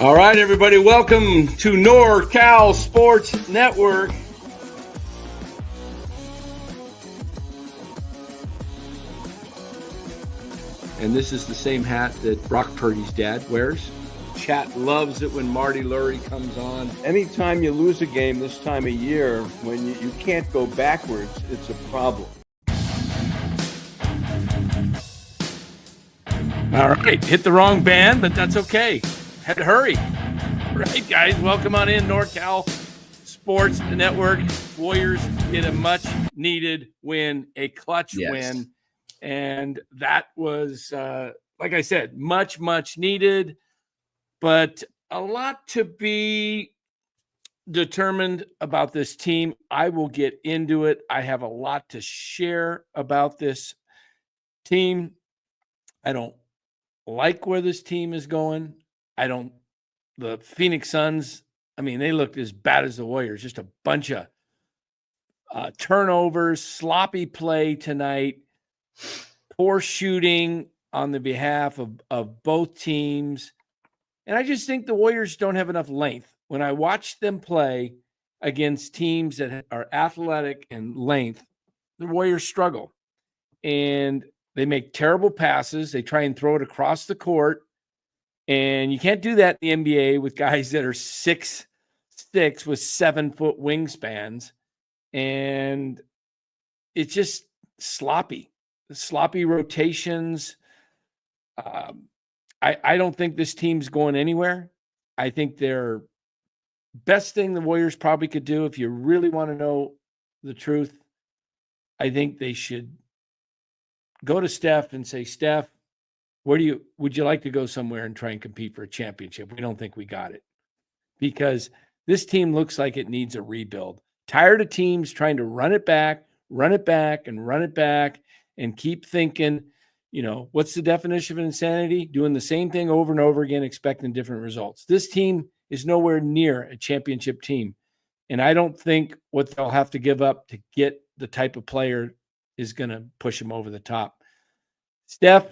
All right, everybody, welcome to NorCal Sports Network. And this is the same hat that Brock Purdy's dad wears. Chat loves it when Marty Lurie comes on. Anytime you lose a game this time of year, when you can't go backwards, it's a problem. All right, hit the wrong band, but that's okay. Had to hurry. All right, guys, welcome on in NorCal Sports Network. Warriors get a much-needed win, a clutch win. And that was, like I said, much needed, but a lot to be determined about this team. I will get into it. I have a lot to share about this team. I don't like where this team is going. The Phoenix Suns, I mean, they looked as bad as the Warriors, just a bunch of turnovers, sloppy play tonight, poor shooting on the behalf of both teams. And I just think the Warriors don't have enough length. When I watch them play against teams that are athletic and length, the Warriors struggle. And they make terrible passes. They try and throw it across the court. And you can't do that in the NBA with guys that are 6'6" with 7-foot wingspans. And it's just sloppy rotations. I don't think this team's going anywhere. I think their best thing the Warriors probably could do, if you really want to know the truth, I think they should go to Steph and say, Steph, would you like to go somewhere and try and compete for a championship? We don't think we got it, because this team looks like it needs a rebuild. Tired of teams trying to run it back, and keep thinking, what's the definition of insanity? Doing the same thing over and over again, expecting different results. This team is nowhere near a championship team. And I don't think what they'll have to give up to get the type of player is going to push them over the top. Steph,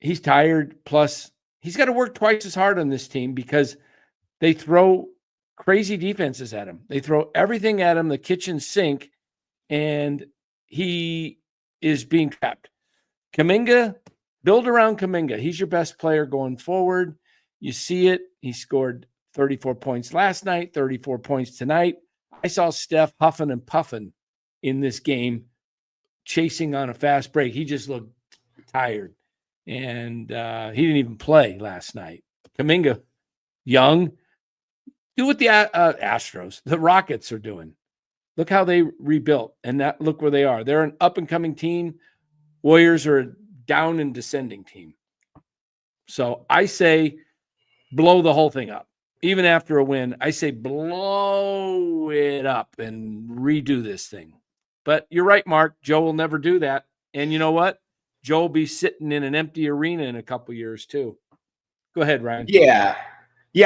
he's tired. Plus, he's got to work twice as hard on this team because they throw crazy defenses at him. They throw everything at him, the kitchen sink, and he is being trapped. Kuminga, build around Kuminga. He's your best player going forward. You see it. He scored 34 points last night, 34 points tonight. I saw Steph huffing and puffing in this game, chasing on a fast break. He just looked tired, and he didn't even play last night. Kuminga, young, do what the Astros, the Rockets are doing. Look how they rebuilt, and look where they are. They're an up-and-coming team. Warriors are a down and descending team. So I say blow the whole thing up. Even after a win, I say blow it up and redo this thing. But you're right, Mark. Joe will never do that. And you know what? Joe will be sitting in an empty arena in a couple years too. Go ahead, Ryan. Yeah,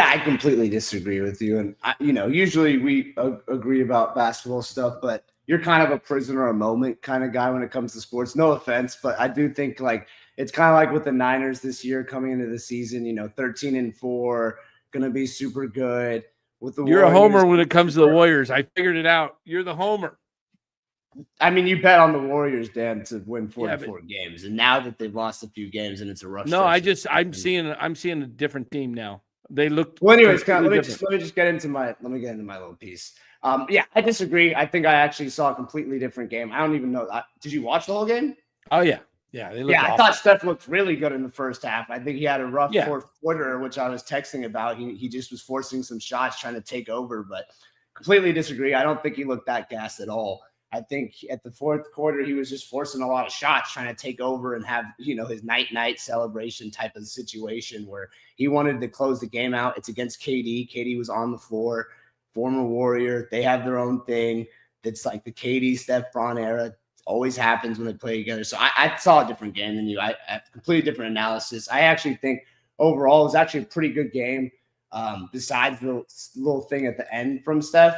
I completely disagree with you. And, usually we agree about basketball stuff, but you're kind of a prisoner of a moment kind of guy when it comes to sports. No offense, but I do think it's kind of like with the Niners this year coming into the season, 13-4, going to be super good. With the You're Warriors, a homer when it comes to the Warriors. I figured it out. You're the homer. I mean, you bet on the Warriors, Dan, to win 44 games, and now that they've lost a few games and it's a rush. No, I'm seeing a different team now. They looked well. Anyways, let me just get into my little piece. I disagree. I think I actually saw a completely different game. I don't even know. Did you watch the whole game? Oh yeah. They looked awful. I thought Steph looked really good in the first half. I think he had a rough fourth quarter, which I was texting about. He just was forcing some shots, trying to take over, but completely disagree. I don't think he looked that gassed at all. I think at the fourth quarter, he was just forcing a lot of shots, trying to take over and have, his night celebration type of situation where he wanted to close the game out. It's against KD. KD was on the floor, former Warrior. They have their own thing. That's like the KD, Steph, Bron era. It always happens when they play together. So I saw a different game than you. I completely different analysis. I actually think overall it was actually a pretty good game. Besides the little thing at the end from Steph.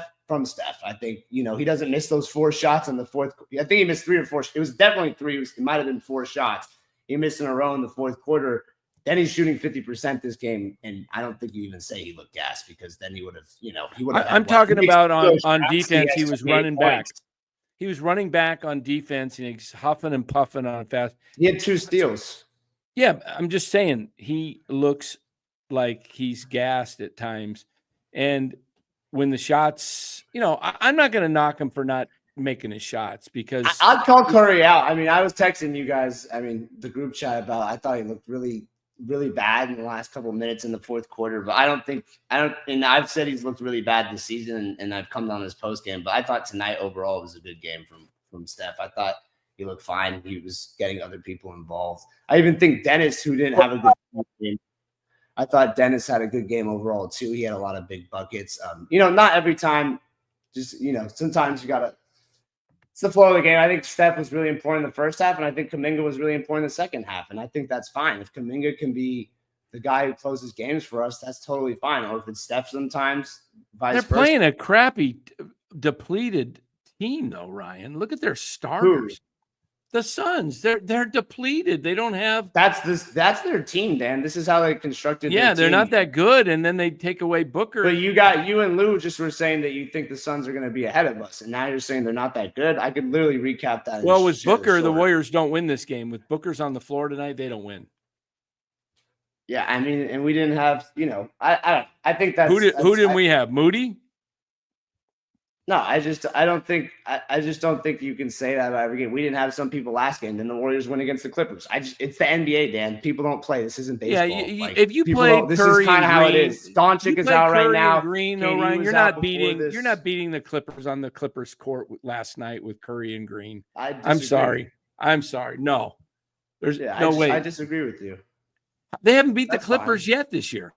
I think, he doesn't miss those 4 shots in the fourth. I think he missed 3 or 4. It was definitely 3. It might have been 4 shots. He missed in a row in the fourth quarter. Then he's shooting 50% this game, and I don't think you even say he looked gassed because then he would have, he would have. I'm talking about on defense. He was running back. Points. He was running back on defense, and he's huffing and puffing on fast. He had 2 steals. Yeah, I'm just saying he looks like he's gassed at times. And when the shots, I'm not going to knock him for not making his shots because I'd call Curry out. I mean, I was texting you guys, the group chat about, I thought he looked really, really bad in the last couple of minutes in the fourth quarter, but and I've said he's looked really bad this season, and I've come on his post game, but I thought tonight overall was a good game from Steph. I thought he looked fine. He was getting other people involved. I even think Dennis, who didn't have a good game, I thought Dennis had a good game overall too. He had a lot of big buckets. Not every time, just, sometimes you got to, it's the flow of the game. I think Steph was really important in the first half, and I think Kuminga was really important in the second half. And I think that's fine. If Kuminga can be the guy who closes games for us, that's totally fine. Or if it's Steph sometimes, vice versa. They're playing a crappy, depleted team, though, Ryan. Look at their starters. Who? The Suns, they're depleted. They don't have. That's their team, Dan. This is how they constructed. Yeah, they're not that good, and then they take away Booker. But you and Lou just were saying that you think the Suns are going to be ahead of us, and now you're saying they're not that good. I could literally recap that. Well, with Booker, the Warriors don't win this game. With Booker's on the floor tonight, they don't win. Yeah, I mean, and we didn't have. I think that's who didn't we have? Moody. No, I just don't think you can say that about every game. We didn't have some people last game, then the Warriors win against the Clippers. It's the NBA, Dan. People don't play. This isn't baseball. Yeah, if you play Curry, this is kind of how it is. Doncic is out right now. Green, no, Ryan, you're not beating the Clippers on the Clippers court last night with Curry and Green. I'm sorry. No, there's no way. I disagree with you. They haven't beat the Clippers yet this year.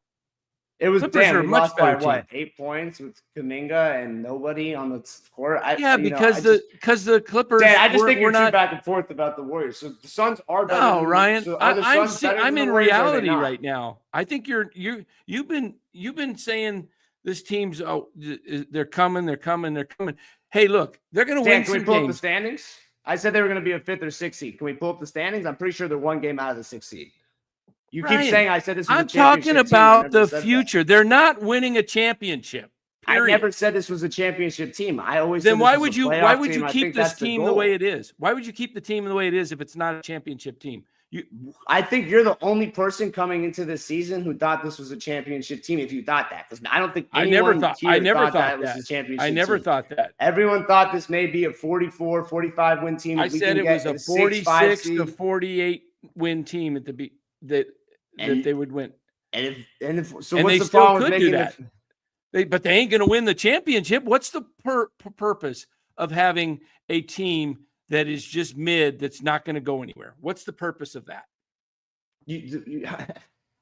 It was Clippers are much better by 8 points with Kuminga and nobody on the court. Because the Clippers. Dan, I just think you're too back and forth about the Warriors. So the Suns are better. No, Ryan, I'm in reality right now. I think you've been saying this team's they're coming. Hey, look, they're going to win. Can we pull up the standings? I said they were going to be a 5th or 6th seed. Can we pull up the standings? I'm pretty sure they're one game out of the 6th seed. You keep saying I said this was a championship. I'm talking about the future. They're not winning a championship. Period. I never said this was a championship team. I always then why would you keep this team the way it is? Why would you keep the team the way it is if it's not a championship team? I think you're the only person coming into this season who thought this was a championship team. If you thought that, because I don't think I never thought that was a championship. I never thought that. Everyone thought this may be a 44, 45 win team. I said it was a 46 to 48 win team at the that they would win. So what's the problem with making that? But they ain't going to win the championship. What's the purpose of having a team that is just mid that's not going to go anywhere? What's the purpose of that?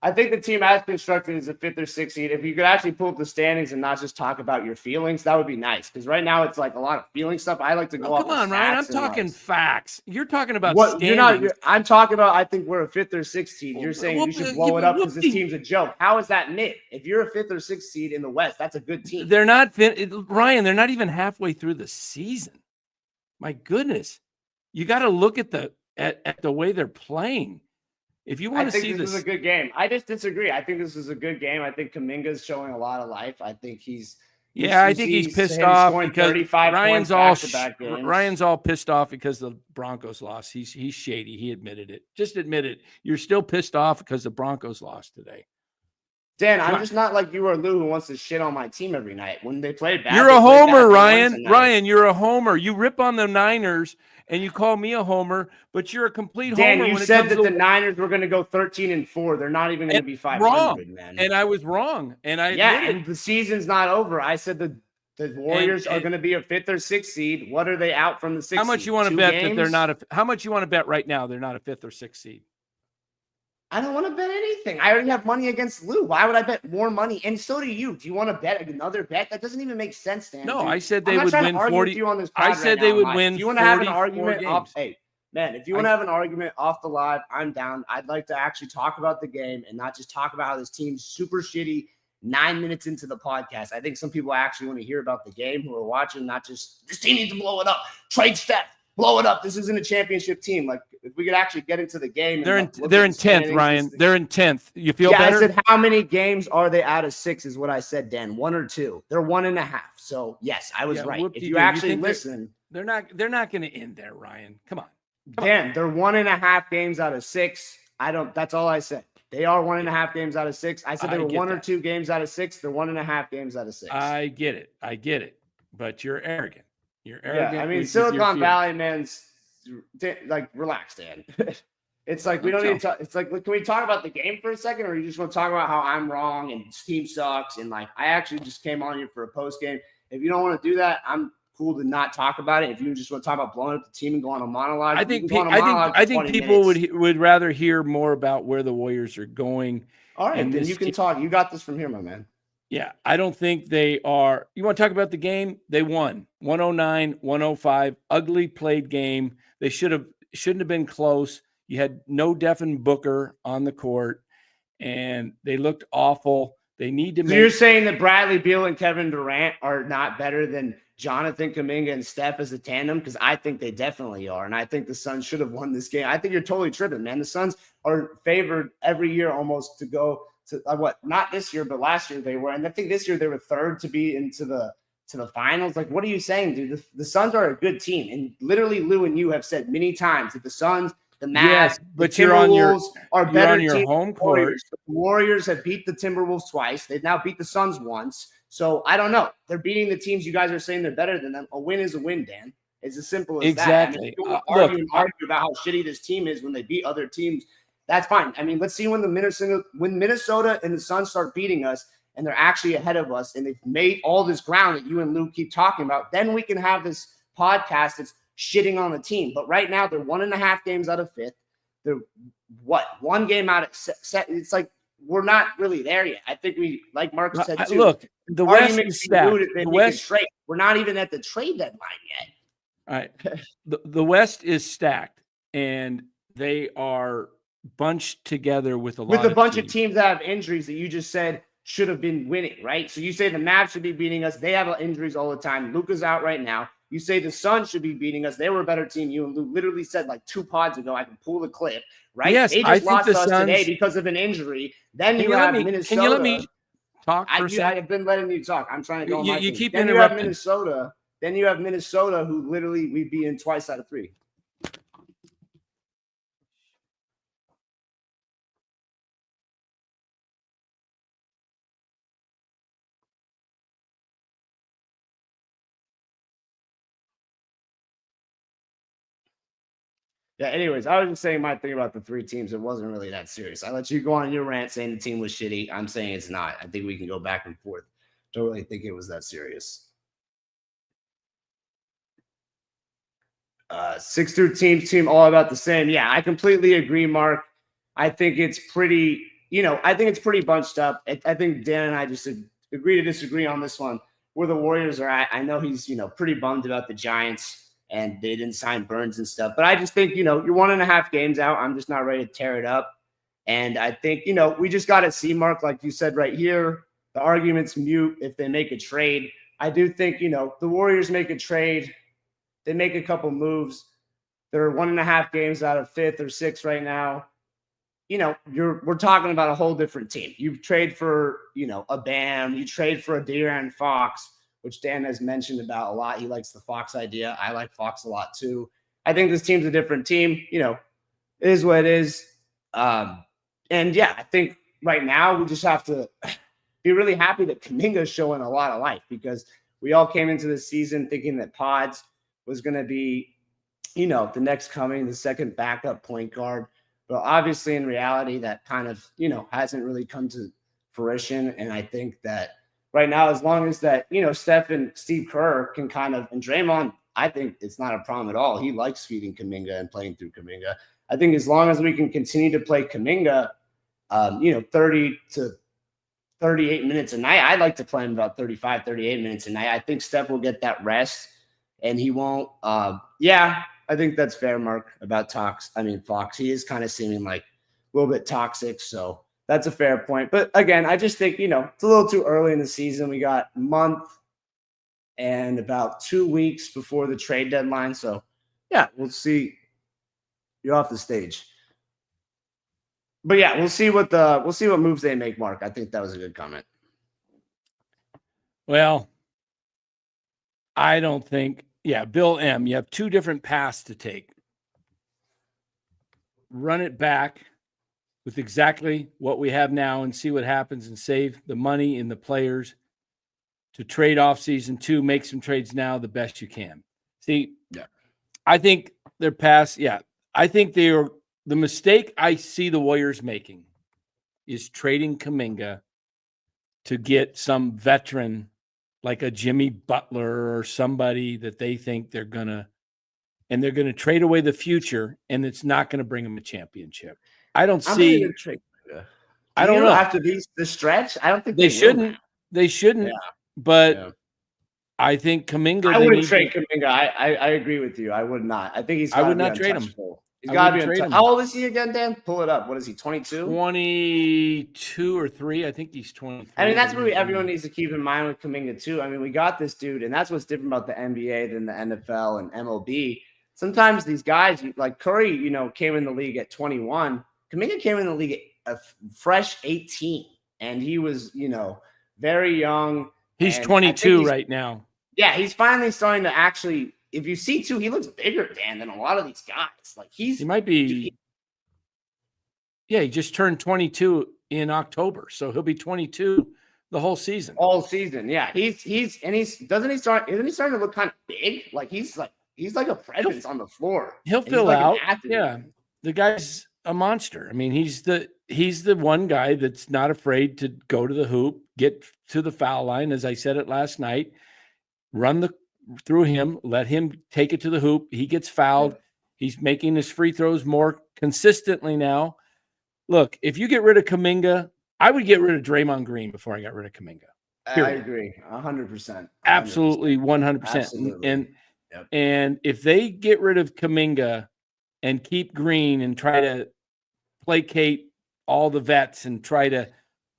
I think the team as constructed is a 5th or 6th seed. If you could actually pull up the standings and not just talk about your feelings, that would be nice. Because right now it's like a lot of feeling stuff. I like to go off. Come on, Ryan. I'm talking facts. You're talking about standings. I'm talking about. I think we're a 5th or 6th seed. You're saying you should blow it up because this team's a joke. How is that mid? If you're a 5th or 6th seed in the West, that's a good team. They're not Ryan. They're not even halfway through the season. My goodness, you got to look at the way they're playing. If you want to see this was a good game. I just disagree. I think this was a good game. I think Kuminga's showing a lot of life. I think he's pissed off because Ryan's all pissed off because the Broncos lost. He's shady. He admitted it. Just admit it. You're still pissed off because the Broncos lost today. Dan, I'm just not like you or Lou who wants to shit on my team every night. When they played bad, you're a homer, Ryan. Ryan, you're a homer. You rip on the Niners and you call me a homer, but you're a complete homer. Dan, you said that the Niners were going to go 13-4. They're not even going to be 500, man. And I was wrong. And and the season's not over. I said the Warriors are going to be a 5th or 6th seed. What are they out from the 6th seed? How much you want to bet that they're not how much you want to bet right now they're not a 5th or 6th seed? I don't want to bet anything. I already have money against Lou. Why would I bet more money? And so do you. Do you want to bet another bet? That doesn't even make sense, Dan. No, I said they would win 40. I said they would win. If you want to have an argument off, hey, man, if you want to have an argument off the live, I'm down. I'd like to actually talk about the game and not just talk about how this team's super shitty 9 minutes into the podcast. I think some people actually want to hear about the game who are watching, not just this team needs to blow it up. Trade Steph. blow it up. This isn't a championship team. Like, if we could actually get into the game. They're in 10th, Ryan. They're in 10th. You feel better? I said, how many games are they out of 6 is what I said, Dan. 1 or 2. They're 1.5. So, yes, I was right. If you actually listen. They're not going to end there, Ryan. Come on. Dan, they're 1.5 games out of 6. That's all I said. They are 1.5 games out of 6. I said they were 1 or 2 games out of 6. They're 1.5 games out of 6. I get it. But you're arrogant. You're arrogant. Yeah, I mean, Silicon Valley, man's like, relax, Dan. It's like we don't need to. It's like, can we talk about the game for a second, or you just want to talk about how I'm wrong and this team sucks? And like, I actually just came on here for a post game. If you don't want to do that, I'm cool to not talk about it. If you just want to talk about blowing up the team and go on a monologue, I think people would rather hear more about where the Warriors are going. All right, then you can talk. You got this from here, my man. Yeah, I don't think they are. You want to talk about the game? They won 109-105. Ugly played game. They shouldn't have been close. You had no Devin Booker on the court, and they looked awful. They need to. So you're saying that Bradley Beal and Kevin Durant are not better than Jonathan Kuminga and Steph as a tandem? Because I think they definitely are, and I think the Suns should have won this game. I think you're totally tripping, man. The Suns are favored every year almost to go to not this year, but last year they were, and I think this year they were third to be into the finals. Like, what are you saying, dude? The Suns are a good team, and literally Lou and you have said many times that the Suns, the Mavs, but the Timberwolves are better. You're on your home court. The Warriors have beat the Timberwolves twice. They've now beat the Suns once. So I don't know. They're beating the teams you guys are saying they're better than them. A win is a win, Dan. It's as simple as that. I mean, argue about how shitty this team is when they beat other teams. That's fine. I mean, let's see when Minnesota and the Suns start beating us and they're actually ahead of us and they've made all this ground that you and Lou keep talking about. Then we can have this podcast that's shitting on the team. But right now they're 1.5 games out of 5th. They're 1 game out of set. It's like we're not really there yet. I think we, like Mark said too. Look, the West is stacked. The West trade. We're not even at the trade deadline yet. All right. The West is stacked, and they are bunched together with a bunch of teams that have injuries that you just said should have been winning, right? So you say the Mavs should be beating us. They have injuries all the time. Luka's out right now. You say the Suns should be beating us. They were a better team. You and Lou literally said like 2 pods ago, I can pull the clip, right? Yes, they just lost us today because of an injury. Then you have Minnesota. Can you let me talk for a second? I've been letting you talk. I'm trying to go. You keep then interrupting. Then you have Minnesota, who literally we've beaten twice out of 3. Yeah, anyways, I was just saying my thing about the 3 teams. It wasn't really that serious. I let you go on your rant saying the team was shitty. I'm saying it's not. I think we can go back and forth. Don't really think it was that serious. 6 through team all about the same. Yeah, I completely agree, Mark. I think it's pretty, I think it's pretty bunched up. I think Dan and I just agree to disagree on this one. Where the Warriors are at, I know he's, pretty bummed about the Giants. And they didn't sign Burns and stuff. But I just think, you're 1.5 games out. I'm just not ready to tear it up. And I think, we just got to see, Mark, like you said right here, the argument's mute if they make a trade. I do think, the Warriors make a trade. They make a couple moves. They're 1.5 games out of 5th or 6th right now. We're talking about a whole different team. You trade for, a Bam. You trade for a De'Aaron Fox, which Dan has mentioned about a lot. He likes the Fox idea. I like Fox a lot too. I think this team's a different team. It is what it is. And yeah, I think right now we just have to be really happy that Kuminga is showing a lot of life, because we all came into the season thinking that Pods was going to be, the next coming, the second backup point guard. But obviously in reality, that kind of, hasn't really come to fruition. And I think that right now, as long as that, Steph and Steve Kerr can kind of, and Draymond, I think it's not a problem at all. He likes feeding Kuminga and playing through Kuminga. I think as long as we can continue to play Kuminga, 30 to 38 minutes a night, I'd like to play him about 35, 38 minutes a night. I think Steph will get that rest and he won't. I think that's fair, Mark, about Fox. He is kind of seeming like a little bit toxic. So that's a fair point. But again, I just think, it's a little too early in the season. We got a month and about 2 weeks before the trade deadline. So, Yeah, we'll see. You're off the stage. But yeah, we'll see what moves they make, Mark. I think that was a good comment. Well, I don't think, Bill M., you have two different paths to take. Run it back with exactly what we have now and see what happens and save the money in the players to trade off season 2, make some trades now the best you can. See, I think they're past. Yeah, I think the mistake I see the Warriors making is trading Kuminga to get some veteran like a Jimmy Butler or somebody that they think they're going to trade away the future, and it's not going to bring them a championship. I don't see. I don't know. After the stretch, I don't think they shouldn't. They shouldn't. Yeah. But I think Kuminga. I wouldn't trade Kuminga. I agree with you. I would not. I think he's. I would not trade him. He's got to be untouchable. How old is he again, Dan? Pull it up. What is he? 22. 22 or 3. I think he's 23. I mean, that's what everyone needs to keep in mind with Kuminga too. I mean, we got this dude, and that's what's different about the NBA than the NFL and MLB. Sometimes these guys, like Curry, came in the league at 21. Kuminga came in the league at a fresh 18, and he was, very young. He's 22 right now. Yeah, he's finally starting to actually. If you see too, he looks bigger, Dan, than a lot of these guys. Like he might be. He just turned 22 in October, so he'll be 22 the whole season. All season, yeah. Isn't he starting to look kind of big? Like he's like a presence on the floor. He'll fill out. Yeah, the guy's a monster. I mean, he's the one guy that's not afraid to go to the hoop, get to the foul line, as I said it last night, run through him, let him take it to the hoop. He gets fouled. He's making his free throws more consistently now. Look, if you get rid of Kuminga, I would get rid of Draymond Green before I got rid of Kuminga. Period. I agree. 100%. Absolutely 100%. Absolutely. And if they get rid of Kuminga and keep Green and try to placate all the vets and try to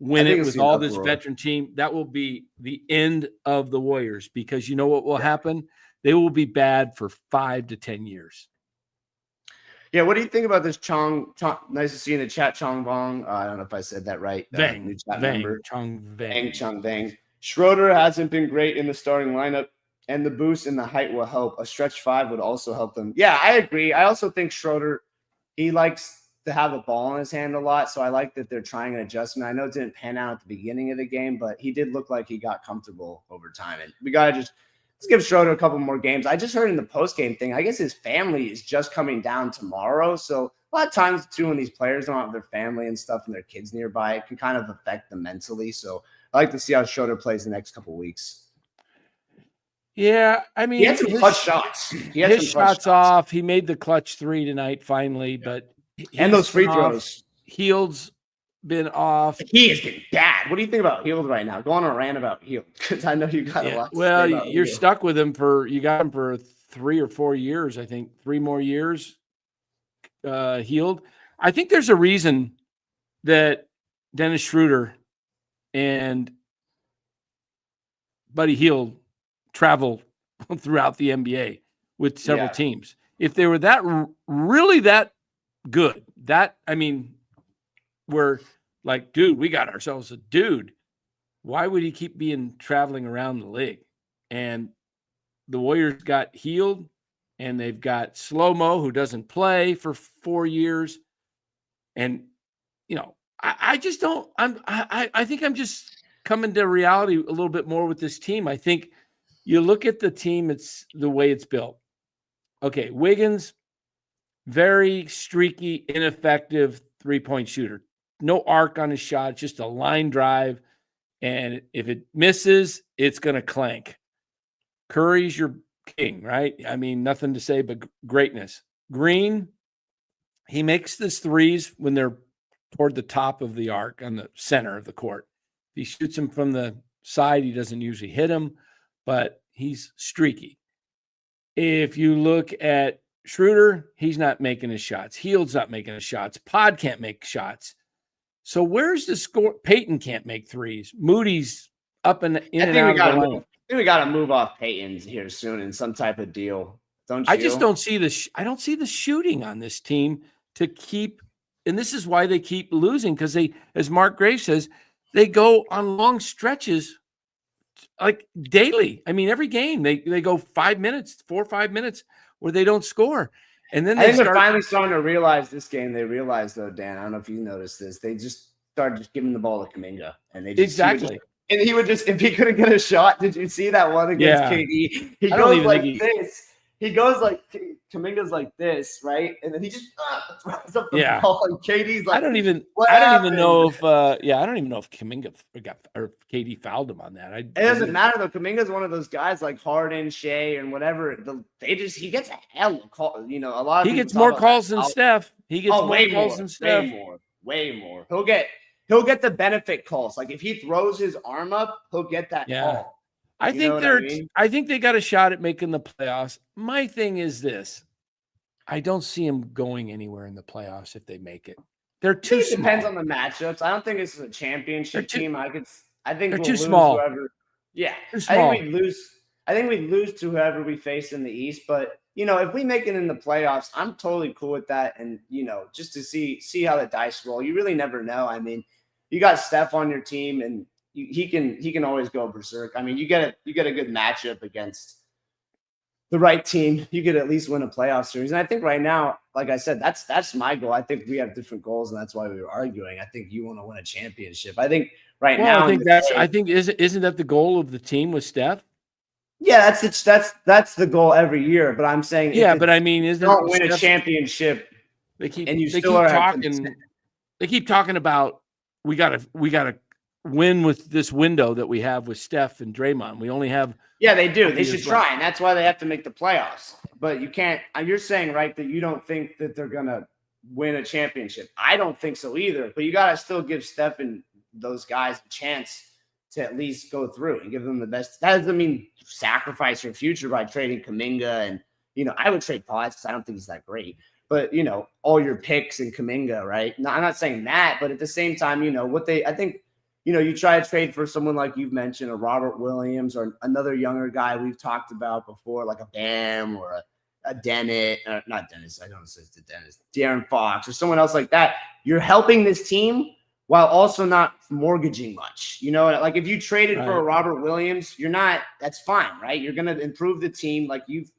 win it with all this veteran team, that will be the end of the Warriors, because you know what will happen? They will be bad for 5 to 10 years. Yeah, what do you think about this Chong? Nice to see you in the chat, Chong Vong. I don't know if I said that right. Vang. Chong Vang. Schroeder hasn't been great in the starting lineup, and the boost in the height will help. A stretch 5 would also help them. Yeah, I agree. I also think Schroeder, he likes to have the ball in his hand a lot, so I like that they're trying an adjustment. I know it didn't pan out at the beginning of the game, but he did look like he got comfortable over time. And we got to let's give Schroeder a couple more games. I just heard in the post-game thing, I guess his family is just coming down tomorrow. So a lot of times, too, when these players don't have their family and stuff and their kids nearby, it can kind of affect them mentally. So I like to see how Schroeder plays the next couple weeks. Yeah, I mean, he had some clutch shots. His shots off. He made the clutch 3 tonight finally, but and those free throws. Hield's been off. He has been bad. What do you think about Hield right now? Go on a rant about Hield, because I know you got a lot to say about you're Hield. Stuck with him you got him for 3 or 4 years, I think. 3 more years. Hield. I think there's a reason that Dennis Schroeder and Buddy Hield travel throughout the NBA with several teams. If they were really that good, we're like, dude, we got ourselves a dude. Why would he keep traveling around the league? And the Warriors got Hield, and they've got Slow-Mo, who doesn't play for 4 years. And, I just don't, I think I'm just coming to reality a little bit more with this team. I think you look at the team, it's the way it's built. Okay, Wiggins, very streaky, ineffective three-point shooter. No arc on his shot, just a line drive. And if it misses, it's going to clank. Curry's your king, right? I mean, nothing to say but greatness. Green, he makes his threes when they're toward the top of the arc on the center of the court. If he shoots them from the side, he doesn't usually hit them, but he's streaky. If you look at Schroeder, he's not making his shots. Hield's not making his shots. Pod can't make shots. So where's the score? Peyton can't make threes. Moody's up and in and out of the line. I think we got to move off Peyton here soon in some type of deal. Don't you? I just don't see I don't see the shooting on this team to keep, and this is why they keep losing, because they, as Mark Graves says, they go on long stretches like daily. I mean, every game they go 5 minutes, 4 or 5 minutes where they don't score. And then I think they're finally starting to realize this game. They realized, though, Dan, I don't know if you noticed this, they just started just giving the ball to Kuminga. And they just exactly. He would just, if he couldn't get a shot, did you see that one against KD? He goes like this. He goes like, Kuminga's like this, right? And then he just throws up the ball, and KD's like, I don't even know if Kuminga or KD fouled him on that. It doesn't matter though. Kuminga's one of those guys like Harden, Shea, and whatever. He gets a hell of call. You know, a lot of he gets more calls than Steph. He gets more calls than Steph. Way more. He'll get the benefit calls. Like if he throws his arm up, he'll get that call. I think they got a shot at making the playoffs. My thing is this. I don't see them going anywhere in the playoffs if they make it. They're too small. It depends on the matchups. I don't think this is a championship team. I think they're too small. Too small. I think we'd lose to whoever we face in the East. But you know, if we make it in the playoffs, I'm totally cool with that. And you know, just to see how the dice roll. You really never know. I mean, you got Steph on your team, and he can always go berserk. I mean, you get a good matchup against the right team, you could at least win a playoff series. And I think right now, like I said, that's my goal. I think we have different goals, and that's why we were arguing. I think you want to win a championship. I think now, isn't that the goal of the team with Steph? Yeah, that's the goal every year. But I'm saying, but I mean, don't win a championship. They keep talking about we gotta win with this window that we have with Steph and Draymond. We only have they do. They should try, and that's why they have to make the playoffs. But you can't. You're saying right that you don't think that they're gonna win a championship. I don't think so either. But you gotta still give Steph and those guys a chance to at least go through and give them the best. That doesn't mean sacrifice your future by trading Kuminga, and I would trade Potts because I don't think he's that great. But all your picks and Kuminga, right? No, I'm not saying that, but at the same time, I think. You try to trade for someone like you've mentioned, a Robert Williams or another younger guy we've talked about before, like a Bam or a Dennett, not Dennis. I don't say it's the Dennis, De'Aaron Fox or someone else like that. You're helping this team while also not mortgaging much. Like if you traded for a Robert Williams, that's fine, right? You're going to improve the team like you've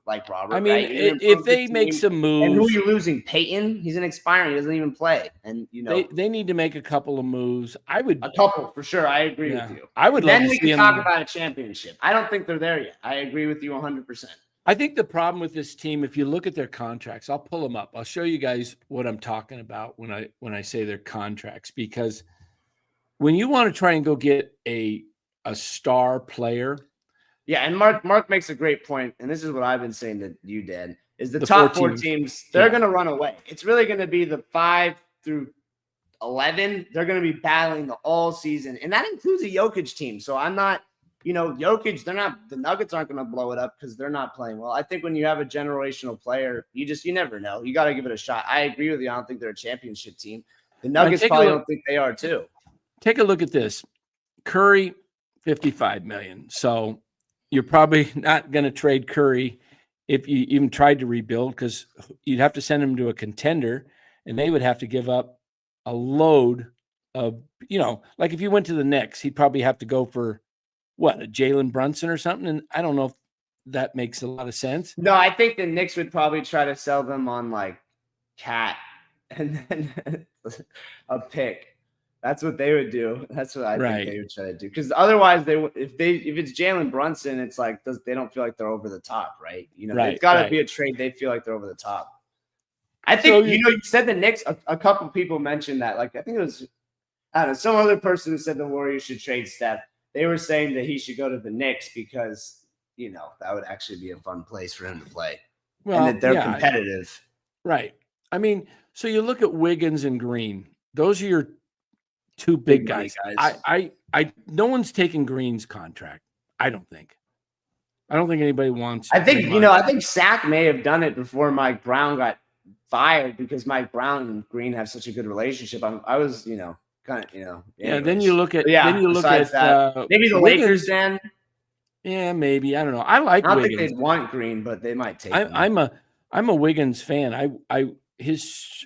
like Robert. I mean, right? if they make some moves. And who are you losing? Peyton? He's an expiring. He doesn't even play. And, they need to make a couple of moves. A couple, for sure. I agree with you. I would love to see them. Then we can talk about a championship. I don't think they're there yet. I agree with you 100%. I think the problem with this team, if you look at their contracts, I'll pull them up. I'll show you guys what I'm talking about when I say their contracts, because when you want to try and go get a star player. Yeah, and Mark makes a great point, and this is what I've been saying to you, Dan, is the top four teams, they're going to run away. It's really going to be the 5 through 11. They're going to be battling the all season, and that includes a Jokic team. So I'm not, Jokic, the Nuggets aren't going to blow it up because they're not playing well. I think when you have a generational player, you never know. You got to give it a shot. I agree with you. I don't think they're a championship team. The Nuggets probably don't think they are too. Take a look at this. Curry, $55 million. So you're probably not going to trade Curry if you even tried to rebuild, because you'd have to send him to a contender, and they would have to give up a load of, like if you went to the Knicks, he'd probably have to go for a Jalen Brunson or something. And I don't know if that makes a lot of sense. No, I think the Knicks would probably try to sell them on like Cat and then a pick. That's what they would do. That's what I think they would try to do. Because otherwise, if it's Jalen Brunson, it's like they don't feel like they're over the top, right? They've got to be a trade. They feel like they're over the top. I think you said the Knicks. A couple people mentioned that. Like I think it was, I don't know, some other person who said the Warriors should trade Steph. They were saying that he should go to the Knicks because that would actually be a fun place for him to play, and that they're competitive. Right. I mean, so you look at Wiggins and Green. Those are your two big guys. No one's taking Green's contract. I don't think anybody wants. I think Sack may have done it before Mike Brown got fired, because Mike Brown and Green have such a good relationship. I was, kind of, Yeah. Then you look at. maybe the Wiggins, Lakers. Then Yeah, maybe. I don't know. I like I don't Wiggins. think they'd want Green, but they might take him. I'm a Wiggins fan.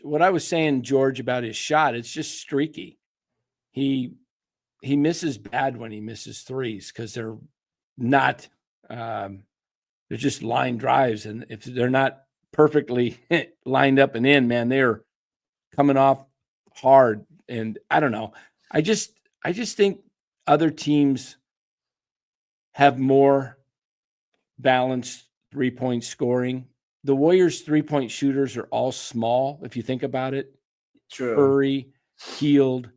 What I was saying, George, about his shot, it's just streaky. He misses bad when he misses threes because they're not they're just line drives, and if they're not perfectly lined up and in, man, they're coming off hard. And I don't know. I just think other teams have more balanced 3-point scoring. The Warriors' 3-point shooters are all small, if you think about it. True. Curry, Heald,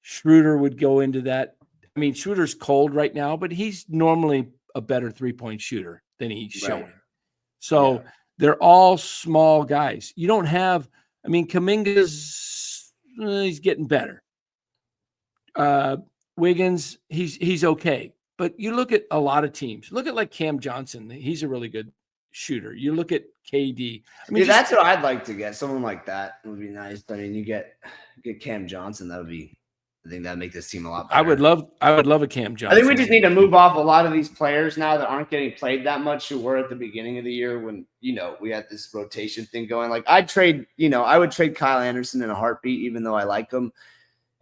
Schroeder would go into that. I mean, Schroeder's cold right now, but he's normally a better 3-point shooter than he's showing. So they're all small guys. You don't have, I mean, Kuminga's he's getting better. Wiggins, he's okay. But you look at a lot of teams. Look at like Cam Johnson. He's a really good shooter. You look at KD. I mean, that's what I'd like to get. Someone like that would be nice. I mean, you get Cam Johnson. That would be. I think that'd make this team a lot better. I would love a Cam Johnson. I think we just need to move off a lot of these players now that aren't getting played that much, who were at the beginning of the year when, we had this rotation thing going. Like I would trade Kyle Anderson in a heartbeat, even though I like him.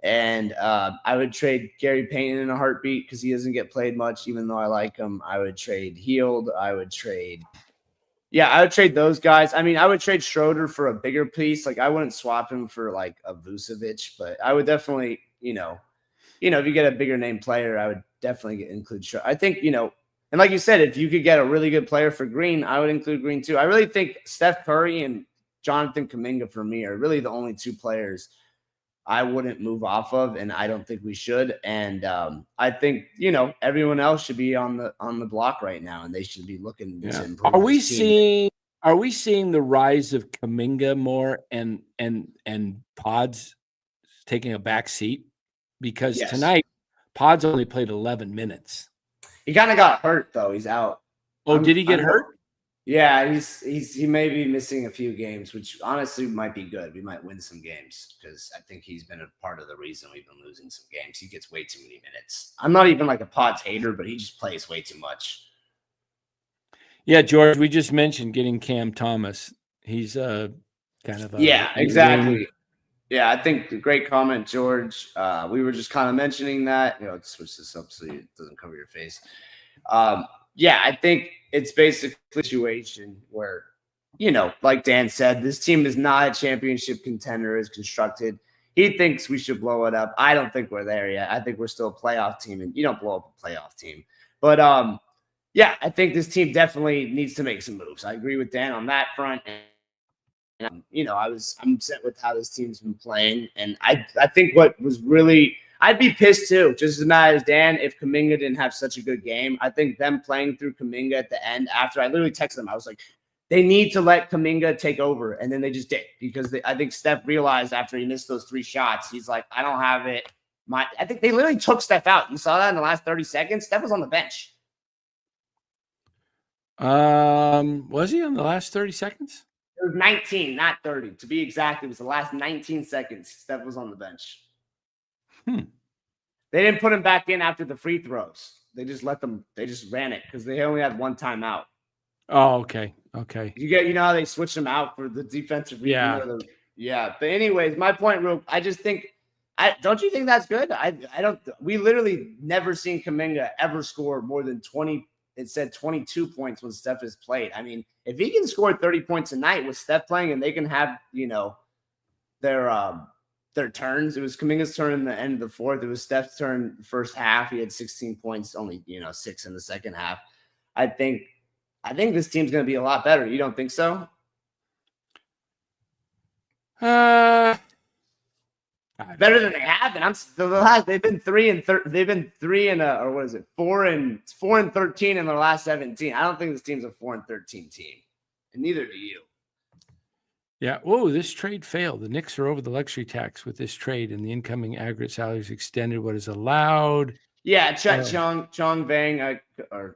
And I would trade Gary Payton in a heartbeat because he doesn't get played much, even though I like him. I would trade Heald. I would trade those guys. I mean, I would trade Schroeder for a bigger piece. Like I wouldn't swap him for like a Vucevic, but I would definitely, if you get a bigger name player, I would definitely include Schroeder. I think, and like you said, if you could get a really good player for Green, I would include Green too. I really think Steph Curry and Jonathan Kuminga for me are really the only two players I wouldn't move off of, and I don't think we should. And I think everyone else should be on the block right now, and they should be looking to improve. Are we seeing the rise of Kuminga more and Pods taking a back seat? Because tonight Pods only played 11 minutes. He kind of got hurt though. He's out. Oh, did he get hurt? Yeah, he may be missing a few games, which honestly might be good. We might win some games because I think he's been a part of the reason we've been losing some games. He gets way too many minutes. I'm not even like a Pods hater, but he just plays way too much. Yeah, George, we just mentioned getting Cam Thomas. He's kind of exactly. Yeah, I think great comment, George. We were just kind of mentioning that. Let's switch this up so it doesn't cover your face. I think it's basically a situation where, like Dan said, this team is not a championship contender as constructed. He thinks we should blow it up. I don't think we're there yet. I think we're still a playoff team, and you don't blow up a playoff team. But, I think this team definitely needs to make some moves. I agree with Dan on that front. And I'm upset with how this team's been playing. And I think what was really – I'd be pissed too, just as mad as Dan, if Kuminga didn't have such a good game. I think them playing through Kuminga at the end after – I literally texted them. I was like, they need to let Kuminga take over. And then they just did because I think Steph realized after he missed those 3 shots, he's like, I don't have it. I think they literally took Steph out. You saw that in the last 30 seconds? Steph was on the bench. Was he on the last 30 seconds? It was 19, not 30. To be exact, it was the last 19 seconds. Steph was on the bench. They didn't put him back in after the free throws. They just they just ran it because they only had one timeout. Oh, okay. You know how they switched him out for the defensive review? Yeah. But anyways, my point, I just think, don't you think that's good? I don't. We literally never seen Kuminga ever score more than 20. It said 22 points when Steph has played. I mean, if he can score 30 points a night with Steph playing and they can have, their turns. It was Kuminga's turn in the end of the fourth. It was Steph's turn the first half. He had 16 points, only, 6 in the second half. I think this team's going to be a lot better. You don't think so? Better than they have been. They've been 4 and 13 in their last 17. I don't think this team's a 4 and 13 team, and neither do you. Yeah. Whoa, this trade failed. The Knicks are over the luxury tax with this trade, and the incoming aggregate salaries extended what is allowed. Yeah, Chong Vang, or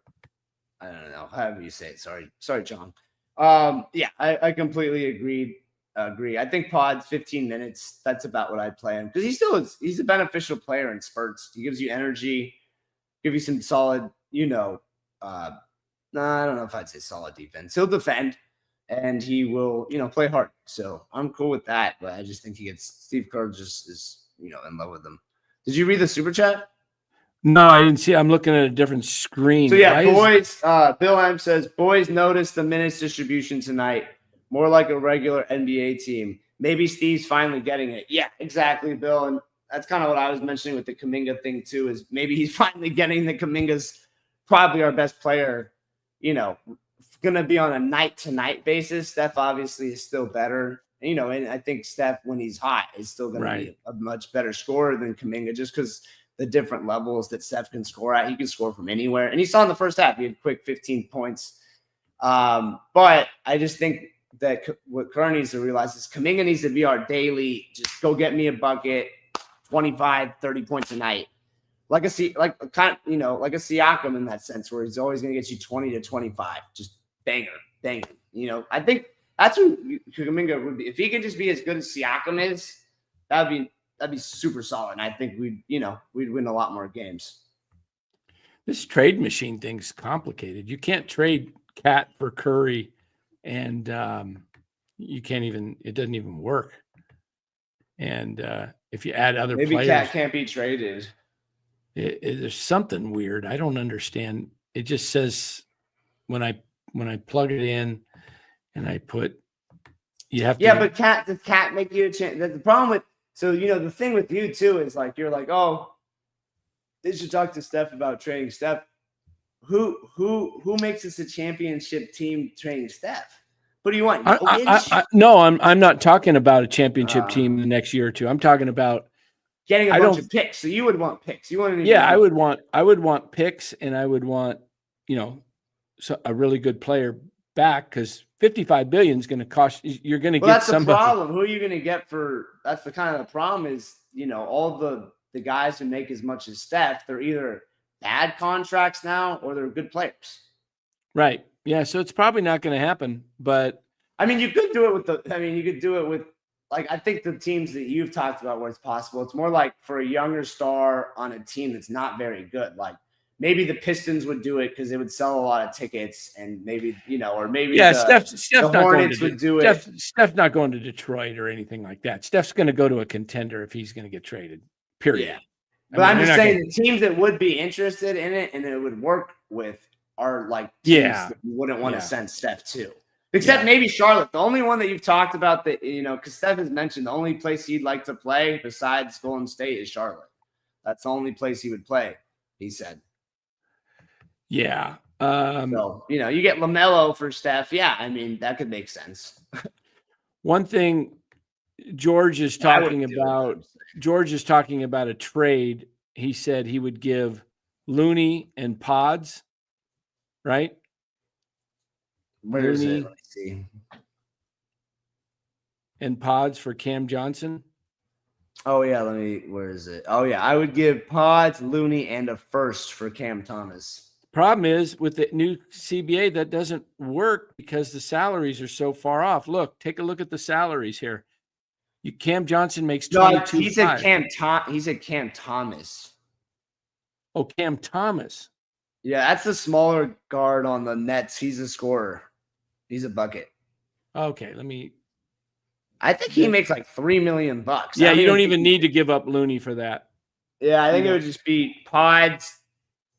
I don't know, however you say it. Sorry, Chong. I completely agree. I think Pod's 15 minutes. That's about what I'd play him because he's a beneficial player in spurts. He gives you energy, give you some solid, no, I don't know if I'd say solid defense. He'll defend and he will, play hard. So I'm cool with that. But I just think Steve Kerr just is, in love with him. Did you read the super chat? No, I didn't see. I'm looking at a different screen. So yeah, boys. Bill M says, boys noticed the minutes distribution tonight. More like a regular NBA team. Maybe Steve's finally getting it. Yeah, exactly, Bill. And that's kind of what I was mentioning with the Kuminga thing too, is maybe he's finally getting the Kuminga's probably our best player, going to be on a night-to-night basis. Steph obviously is still better. And I think Steph, when he's hot, is still going to be a much better scorer than Kuminga just because the different levels that Steph can score at. He can score from anywhere. And he saw in the first half, he had quick 15 points. But I just think that what Kerr needs to realize is Kuminga needs to be our daily, just go get me a bucket, 25, 30 points a night. Like a Siakam in that sense, where he's always going to get you 20 to 25, just banger. I think that's who Kuminga would be. If he could just be as good as Siakam is, that'd be super solid. And I think we'd win a lot more games. This trade machine thing's complicated. You can't trade Cat for Curry, and you can't even. It doesn't even work. And if you add other maybe players, Cat can't be traded. There's something weird. I don't understand. It just says when I plug it in and I put, you have to. Yeah, but does Cat make you a chance? The problem with, the thing with you too is like, you're like, oh, they should talk to Steph about trading Steph. Who makes us a championship team trading Steph? What do you want? No, I'm not talking about a championship team in the next year or two. I'm talking about getting a bunch of picks. So you would want picks. You want I would want picks, and I would want, a really good player back, because $55 billion is going to cost. You're going to get that's somebody. The problem. Who are you going to get for? That's the kind of the problem is, all the guys who make as much as Steph, they're either bad contracts now or they're good players. Right. Yeah. So it's probably not going to happen. But I mean, you could do it with. Like, I think the teams that you've talked about where it's possible, it's more like for a younger star on a team that's not very good. Like maybe the Pistons would do it because they would sell a lot of tickets, and maybe, or maybe Steph's the not Hornets going to would do it. Steph's not going to Detroit or anything like that. Steph's going to go to a contender if he's going to get traded, period. Yeah. But I'm just saying the teams that would be interested in it and it would work with are like teams that you wouldn't want to send Steph to. Except maybe Charlotte. The only one that you've talked about that, because Steph has mentioned the only place he'd like to play besides Golden State is Charlotte. That's the only place he would play, he said. Yeah. So, you get LaMelo for Steph. Yeah, I mean, that could make sense. One thing George is talking about a trade. He said he would give Looney and Pods, right? Where is it? Let me see. And Pods for Cam Johnson. Oh, yeah. Where is it? Oh, yeah. I would give Pods, Looney, and a first for Cam Thomas. Problem is, with the new CBA, that doesn't work because the salaries are so far off. Take a look at the salaries here. Cam Johnson makes 22. He said Cam Thomas. Oh, Cam Thomas. Yeah, that's the smaller guard on the Nets. He's a scorer. He's a bucket. Okay, I think he makes like $3 million. Yeah, you don't even need to give up Looney for that. Yeah, I think it would just be Pods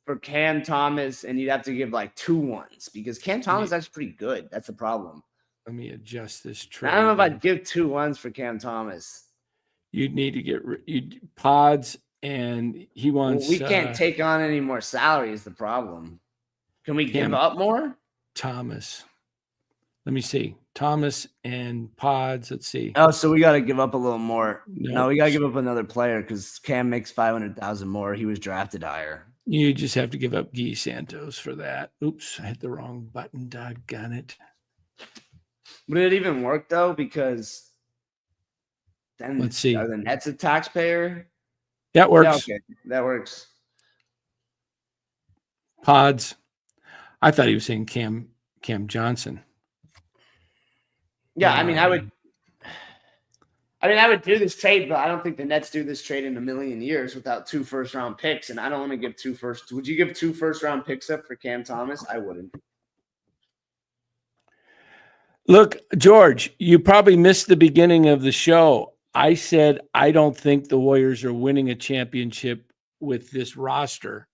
for Cam Thomas, and you'd have to give like 2 1s because Cam Thomas is actually pretty good. That's the problem. Let me adjust this trade. I don't know if I'd give 2 1s for Cam Thomas. You'd need to get Pods, and he wants. We can't take on any more salary is the problem. Can we give up more? Thomas. Let me see. Thomas and Pods. Let's see. Oh, so we got to give up a little more. No, we got to give up another player because Cam makes $500,000 more. He was drafted higher. You just have to give up Guy Santos for that. Oops, I hit the wrong button. Doggone it. Would it even work though? Because then let's see. Are the Nets a taxpayer? That works. Yeah, okay. That works. Pods. I thought he was saying Cam Johnson. Yeah, I mean, I I mean, I would do this trade, but I don't think the Nets do this trade in a million years without 2 first-round picks, and I don't want to give 2 first. Would you give 2 first-round picks up for Cam Thomas? I wouldn't. Look, George, you probably missed the beginning of the show. I said I don't think the Warriors are winning a championship with this roster.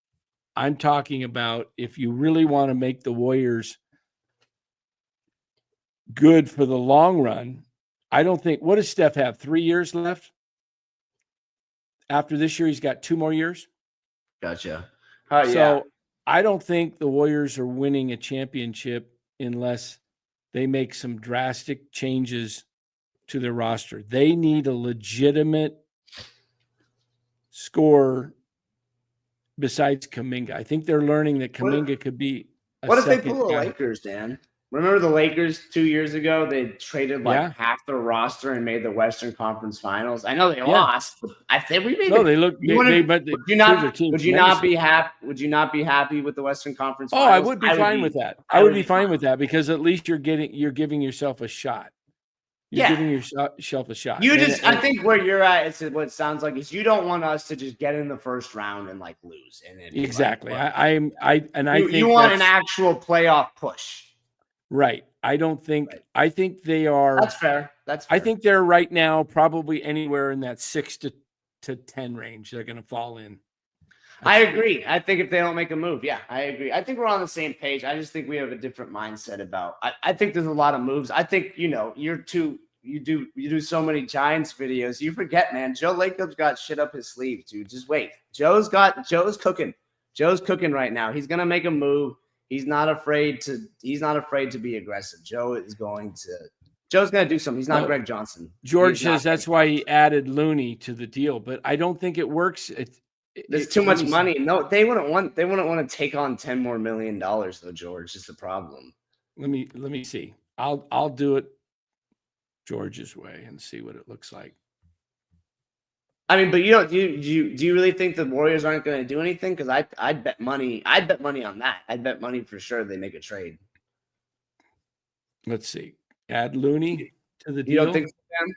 I'm talking about if you really want to make the Warriors good for the long run, I don't think – what does Steph have, 3 years left? After this year, he's got 2 more years? Gotcha. So I don't think the Warriors are winning a championship unless they make some drastic changes to their roster. They need a legitimate scorer besides Kuminga. I think they're learning that Kuminga could be a What if they second pull the guy. Lakers, Dan? Remember the Lakers 2 years ago? They traded like half their roster and made the Western Conference Finals. I know they lost, but I think we made. No, they look. Would you not be happy? Would you not be happy with the Western Conference Finals? Oh, I would be fine with that. I would be fine with that because at least you're giving yourself a shot. You're giving yourself a shot. I think where you're at, it's what it sounds like is you don't want us to just get in the first round and like lose. And then exactly. I think you want an actual playoff push. Right. I don't think – I think they are – That's fair. I think they're right now probably anywhere in that 6 to 10 range they're going to fall in. I agree. I think if they don't make a move, I agree. I think we're on the same page. I just think we have a different mindset about – I think there's a lot of moves. I think, you do so many Giants videos. You forget, man, Joe Lacob's got shit up his sleeve, dude. Just wait. Joe's cooking. Joe's cooking right now. He's going to make a move. He's not afraid to be aggressive. Joe's going to do something. He's not Greg Johnson. George says that's why he added Looney to the deal, but I don't think it works. There's too much money. No, they wouldn't want to take on $10 more million though, George. Is the problem. Let me see. I'll do it George's way and see what it looks like. I mean, but do you really think the Warriors aren't going to do anything? Because I'd bet money. I'd bet money on that. I'd bet money for sure they make a trade. Let's see. Add Looney to the deal. You don't think so, Dan?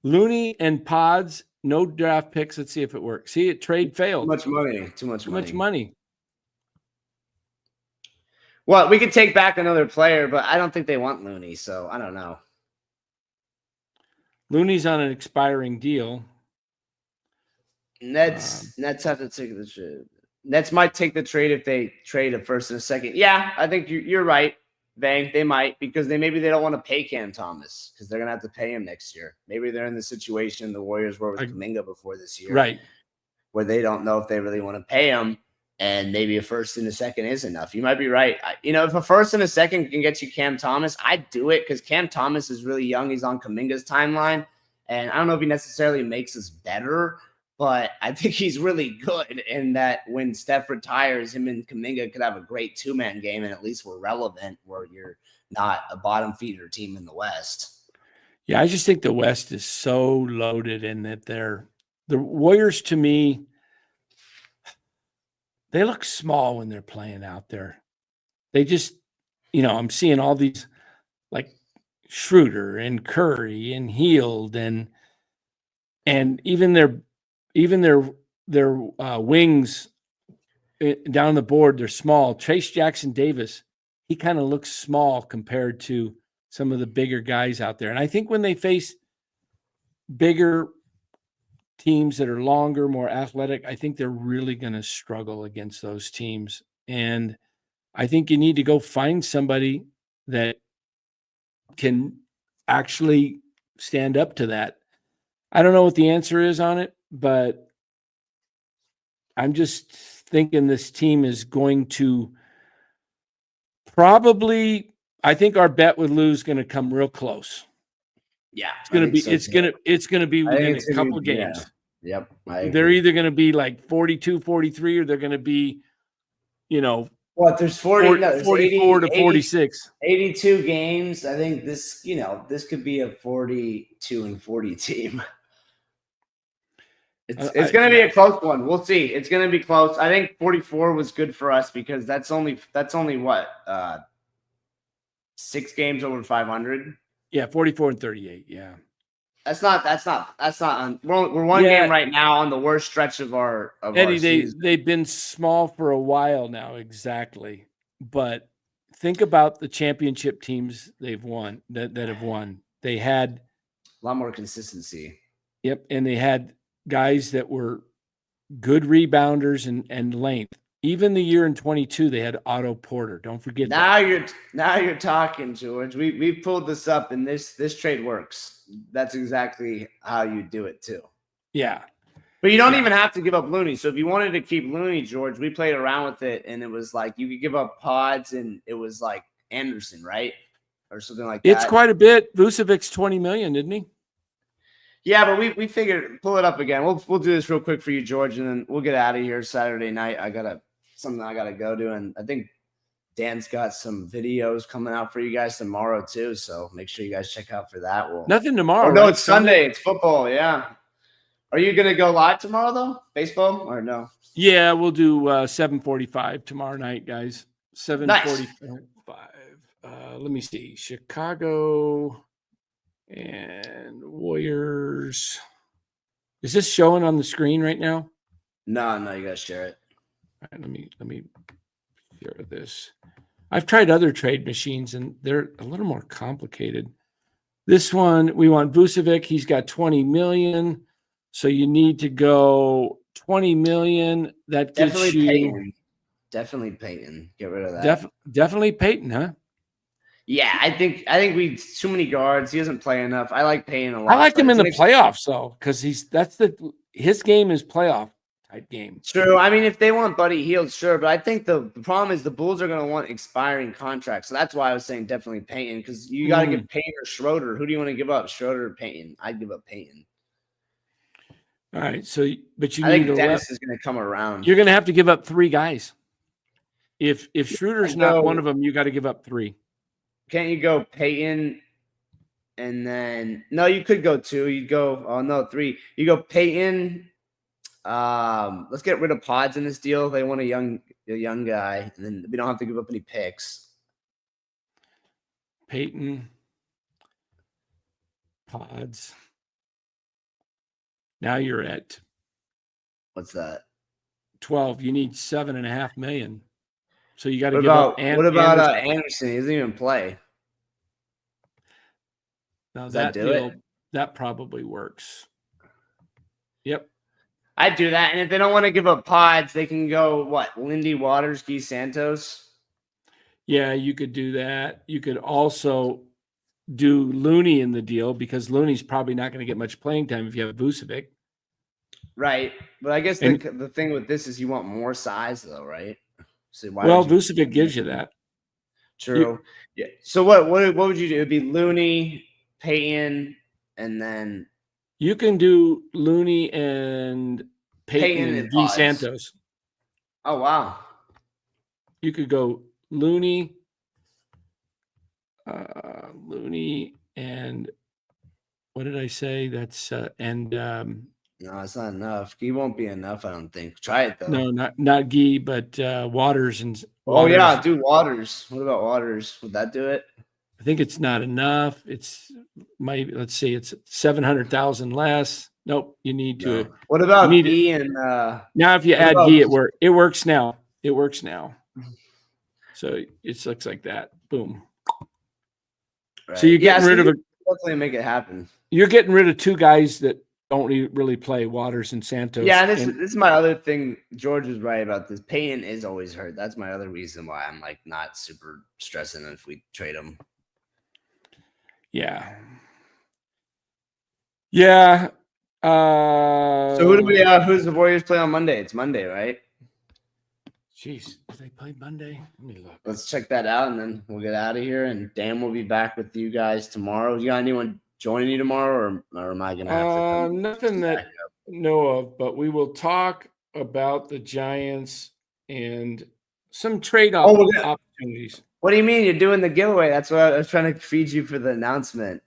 Looney and Pods, no draft picks. Let's see if it works. See, trade failed. Too much money. Well, we could take back another player, but I don't think they want Looney, so I don't know. Looney's on an expiring deal. Nets have to take the trade. Nets might take the trade if they trade a first and a second. Yeah, I think you're right, Bang. They might because maybe they don't want to pay Cam Thomas because they're gonna have to pay him next year. Maybe they're in the situation the Warriors were with Kuminga before this year, right? Where they don't know if they really want to pay him, and maybe a first and a second is enough. You might be right. If a first and a second can get you Cam Thomas, I'd do it because Cam Thomas is really young. He's on Kuminga's timeline, and I don't know if he necessarily makes us better. But I think he's really good in that when Steph retires, him and Kuminga could have a great 2-man game, and at least we're relevant where you're not a bottom feeder team in the West. Yeah, I just think the West is so loaded in that the Warriors, to me, they look small when they're playing out there. They just, I'm seeing all these like Schroeder and Curry and Hield and even their wings down the board, they're small. Trace Jackson Davis, he kind of looks small compared to some of the bigger guys out there. And I think when they face bigger teams that are longer, more athletic, I think they're really going to struggle against those teams. And I think you need to go find somebody that can actually stand up to that. I don't know what the answer is on it, but I'm just thinking this team is going to probably, I think our bet with Lou is going to come real close. Yeah. It's going to be within a couple games. Yeah. Yep. They're either going to be like 42, 43, or they're going to be, there's 44 to 46. 82 games. I think this could be a 42 and 40 team. It's going to be a close one. We'll see. It's going to be close. I think 44 was good for us because that's only what 6 games over 500. Yeah, 44 and 38. Yeah. We're one game right now on the worst stretch of our Eddie, season. they've been small for a while now, exactly. But think about the championship teams they've won that have won. They had a lot more consistency. Yep, and they had guys that were good rebounders and length. Even the year in 22, they had Otto Porter. Don't forget that. Now you're talking, George. We pulled this up, and this trade works. That's exactly how you do it too. Yeah. But you don't even have to give up Looney. So if you wanted to keep Looney, George, we played around with it, and it was like you could give up Pods, and it was like Anderson, right? Or something like that. It's quite a bit. Vucevic's $20 million, didn't he? Yeah, but we figured pull it up again. We'll do this real quick for you, George, and then we'll get out of here Saturday night. I got something I gotta go to, and I think Dan's got some videos coming out for you guys tomorrow too. So make sure you guys check out for that. Nothing tomorrow. No, it's Sunday. It's football. Yeah. Are you gonna go live tomorrow though? Baseball or no? Yeah, we'll do 7:45 tomorrow night, guys. 7:45. Let me see. Chicago and Warriors. Is this showing on the screen right now? No, you gotta share it. All right, let me share this. I've tried other trade machines and they're a little more complicated. This one, we want Vucevic. He's got 20 million. So you need to go 20 million. That gets definitely you Peyton. Definitely Peyton. Get rid of that. Definitely Peyton, huh? Yeah, I think we too many guards. He doesn't play enough. I like Peyton a lot. I like him in the playoffs though, because his game is playoff type game. True. I mean, if they want Buddy Hield, sure, but I think the problem is the Bulls are going to want expiring contracts. So that's why I was saying definitely Peyton, because you got to give Peyton or Schroeder. Who do you want to give up, Schroeder or Peyton? I'd give up Peyton. All right, so but I think Dennis is going to come around. You're going to have to give up 3 guys. If Schroeder's not one of them, you got to give up 3. Can't you go Peyton and then – no, you could go 2. You'd go 3. You go Peyton. Let's get rid of Pods in this deal. They want a young guy, and then we don't have to give up any picks. Peyton, Pods. Now you're at what's that? 12. You need $7.5 million. So you got to give up. What about Anderson? He doesn't even play. Now that deal, that probably works. Yep. I'd do that. And if they don't want to give up Pods, they can go Lindy Waters, Guy Santos. Yeah, you could do that. You could also do Looney in the deal, because Looney's probably not going to get much playing time if you have Vucevic. Right. But I guess the thing with this is you want more size though, right? So Vucevic gives you that. True. Yeah. So what would you do? It'd be Looney, Peyton, and then you can do Looney and Peyton and Guy Santos. Oh wow. You could go Looney, and what did I say? That's no, it's not enough. He won't be enough, I don't think. Try it though. No, not Guy, but Waters and. Oh yeah, do Waters. What about Waters? Would that do it? I think it's not enough. It's maybe, let's see, it's 700,000 less. Nope, you need to. No. What about Guy and now if you add Guy, it works now. It works now. So it looks like that. Boom. Right. So you're getting rid of definitely make it happen. You're getting rid of 2 guys that don't really play, Waters and Santos. Yeah, this is my other thing. George is right about this. Payton is always hurt. That's my other reason why I'm not super stressing if we trade him. Yeah. Yeah. So who's the Warriors play on Monday? It's Monday, right? Jeez, they play Monday? Let me look. Let's check that out, and then we'll get out of here. And Dan will be back with you guys tomorrow. You got anyone joining you tomorrow, or am I going to have to come? Nothing that I know of, but we will talk about the Giants and some trade-off opportunities. What do you mean? You're doing the giveaway? That's what I was trying to feed you for the announcement.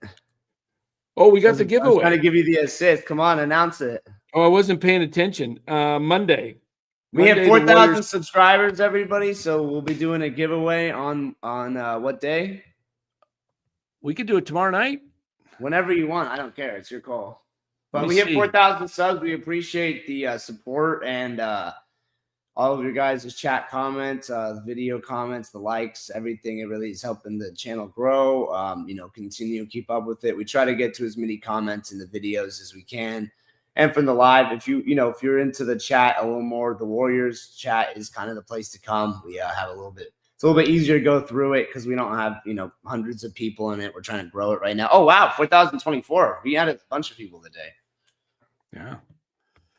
Oh, we got the giveaway. I was trying to give you the assist. Come on, announce it. Oh, I wasn't paying attention. Monday. We have 4,000 subscribers, everybody. So we'll be doing a giveaway on what day? We could do it tomorrow night. Whenever you want. I don't care. It's your call. But we hit 4,000 subs. We appreciate the support and all of your guys' chat comments, the video comments, the likes, everything. It really is helping the channel grow. Continue to keep up with it. We try to get to as many comments in the videos as we can. And from the live, if you're into the chat a little more, the Warriors chat is kind of the place to come. We have it's a little bit easier to go through it because we don't have, hundreds of people in it. We're trying to grow it right now. Oh, wow. 4,024. We added a bunch of people today. Yeah.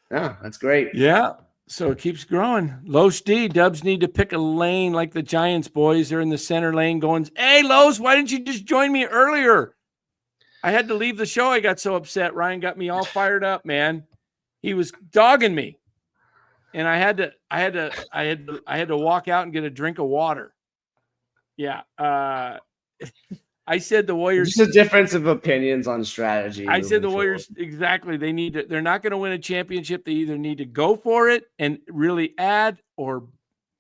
Yeah, that's great. Yeah. So it keeps growing. Los D, Dubs need to pick a lane like the Giants boys. They're in the center lane going, hey, Los, why didn't you just join me earlier? I had to leave the show. I got so upset. Ryan got me all fired up, man. He was dogging me. And I had to walk out and get a drink of water. Yeah. I said the Warriors. Just a difference of opinions on strategy. I said the Warriors, exactly. They're not going to win a championship. They either need to go for it and really add or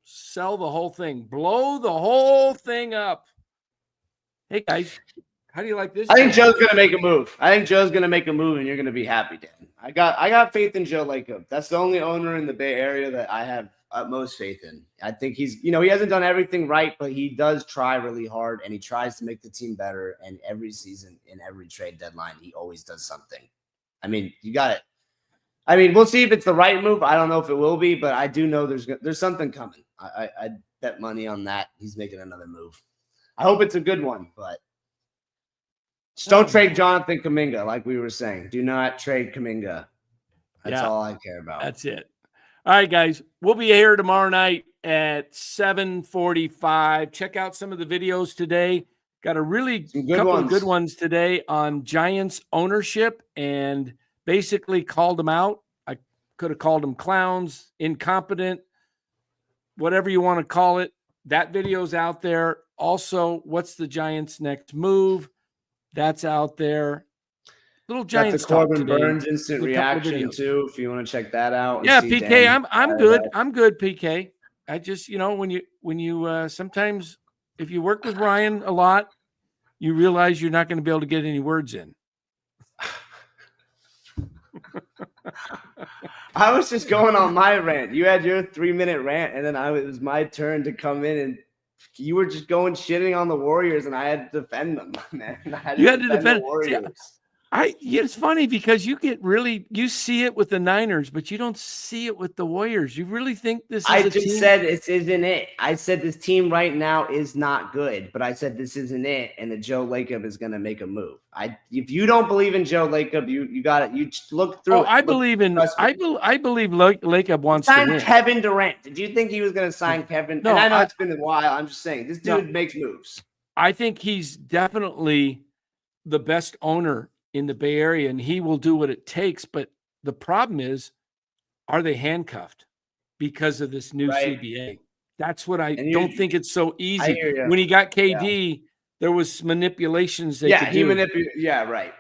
sell the whole thing, blow the whole thing up. Hey, guys, how do you like this? I think Joe's going to make a move. And you're going to be happy, Dan. I got faith in Joe Lacob. That's the only owner in the Bay Area that I have utmost faith in. I think he's, he hasn't done everything right, but he does try really hard and he tries to make the team better. And every season, in every trade deadline, he always does something. I mean, you got it. I mean, we'll see if it's the right move. I don't know if it will be, but I do know there's something coming. I bet money on that. He's making another move. I hope it's a good one, but just don't trade Jonathan Kuminga, like we were saying. Do not trade Kuminga. That's all I care about. That's it. All right, guys. We'll be here tomorrow night at 7:45. Check out some of the videos today. Got a couple of good ones today on Giants ownership and basically called them out. I could have called them clowns, incompetent, whatever you want to call it. That video's out there. Also, what's the Giants' next move? That's out there. Little Giants talk today. Corbin Burns instant reaction too, if you want to check that out. Yeah, PK, I'm good. I'm good, PK. I just, when you sometimes if you work with Ryan a lot, you realize you're not going to be able to get any words in. I was just going on my rant. You had your 3-minute rant, and then it was my turn to come in, and you were just shitting on the Warriors, and I had to defend them, man. You had to defend the Warriors. It's funny because you see it with the Niners, but you don't see it with the Warriors. You really think this is I just said this isn't it. I said this team right now is not good, but I said this isn't it, and that Joe Lacob is going to make a move. If you don't believe in Joe Lacob, you got it. You look through. I believe Lacob wants to win. Kevin Durant. Did you think he was going to sign Kevin? No, and I know it's been a while. I'm just saying this dude makes moves. I think he's definitely the best owner in the Bay Area, and he will do what it takes. But the problem is, are they handcuffed because of this new CBA? That's what I don't think it's so easy. When he got KD, there was manipulations they could do. Yeah, right.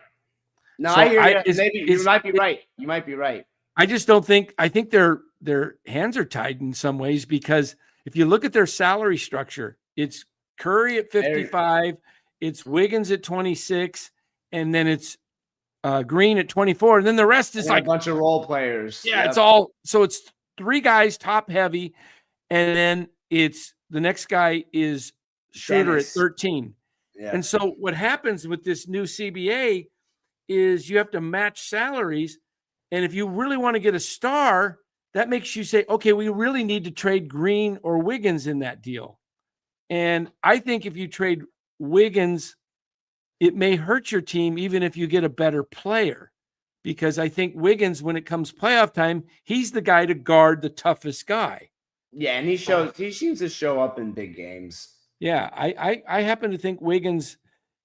No, so I hear you. Maybe you might be right. You might be right. I just don't think. I think their hands are tied in some ways because if you look at their salary structure, it's Curry at 55, it's Wiggins at 26, and then it's Green at 24, and then the rest is like a bunch of role players. Yeah, it's all so it's 3 guys top heavy, and then it's the next guy is Schroeder at 13. Yeah. And so what happens with this new CBA is you have to match salaries, and if you really want to get a star, that makes you say, okay, we really need to trade Green or Wiggins in that deal. And I think if you trade Wiggins, it may hurt your team even if you get a better player, because I think Wiggins, when it comes playoff time, he's the guy to guard the toughest guy. Yeah, and he seems to show up in big games. Yeah, I happen to think Wiggins,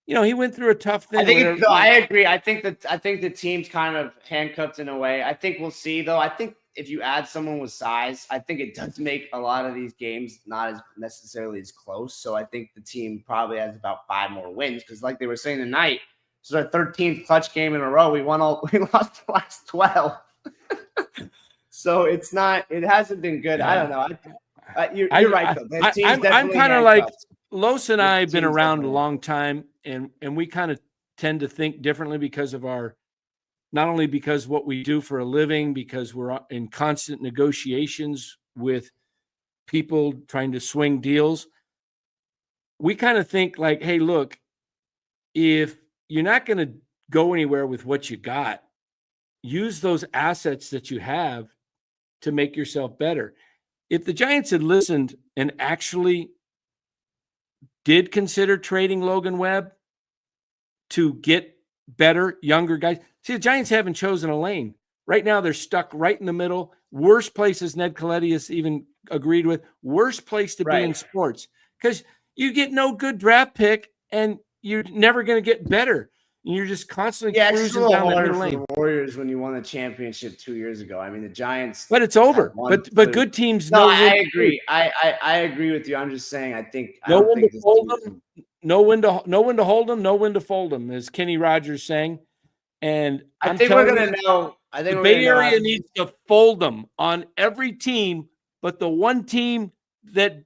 he went through a tough thing. I agree. I think the team's kind of handcuffed in a way. I think we'll see, though. I think if you add someone with size, I think it does make a lot of these games not as necessarily as close. So I think the team probably has about 5 more wins because, like they were saying tonight, this is our 13th clutch game in a row. We lost the last 12. So it hasn't been good. I don't know. You're right, though. I'm kind of like Los and I have been around a long time, and we kind of tend to think differently because of not only because what we do for a living, because we're in constant negotiations with people trying to swing deals. We kind of think like, hey, look, if you're not going to go anywhere with what you got, use those assets that you have to make yourself better. If the Giants had listened and actually did consider trading Logan Webb to get better, younger guys. See, the Giants haven't chosen a lane. Right now, they're stuck right in the middle. Worst place, as Ned Colletti has even agreed with, worst place to be in sports, because you get no good draft pick and you're never going to get better. And you're just constantly cruising down that middle lane. The Warriors when you won the championship 2 years ago. I mean, the Giants. But it's over. But good teams. No, I agree. I agree with you. I'm just saying. I think no one to hold them. No when to hold them. No when to fold them, as Kenny Rogers sang. And I think we're gonna know. I think the Bay Area needs to fold them on every team, but the one team that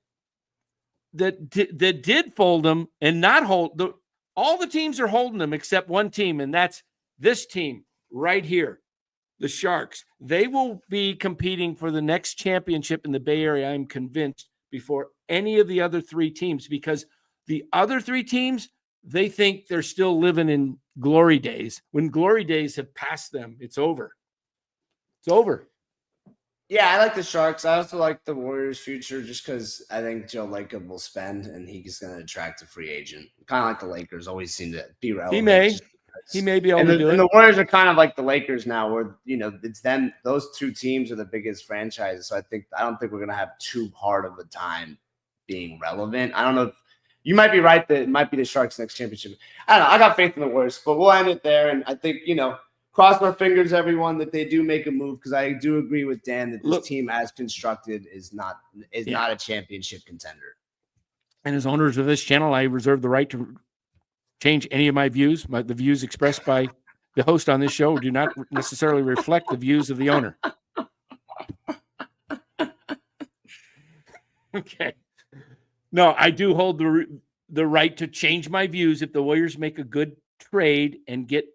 did fold them and not hold all the teams are holding them except one team, and that's this team right here, the Sharks. They will be competing for the next championship in the Bay Area, I'm convinced, before any of the other three teams, because the other three teams, they think they're still living in glory days. When glory days have passed them, it's over. It's over. Yeah, I like the Sharks. I also like the Warriors' future just because I think Joe Lacob will spend and he's going to attract a free agent. Kind of like the Lakers always seem to be relevant. He may be able to do it. And the Warriors are kind of like the Lakers now, where it's them. Those two teams are the biggest franchises. So I don't think we're going to have too hard of a time being relevant. I don't know if you might be right that it might be the Sharks' next championship. I don't know. I got faith in the Warriors, but we'll end it there. And I think cross my fingers, everyone, that they do make a move, because I do agree with Dan that this team as constructed is not a championship contender. And as owners of this channel, I reserve the right to change any of my views. The views expressed by the host on this show do not necessarily reflect the views of the owner. Okay. No, I do hold the right to change my views if the Warriors make a good trade and get,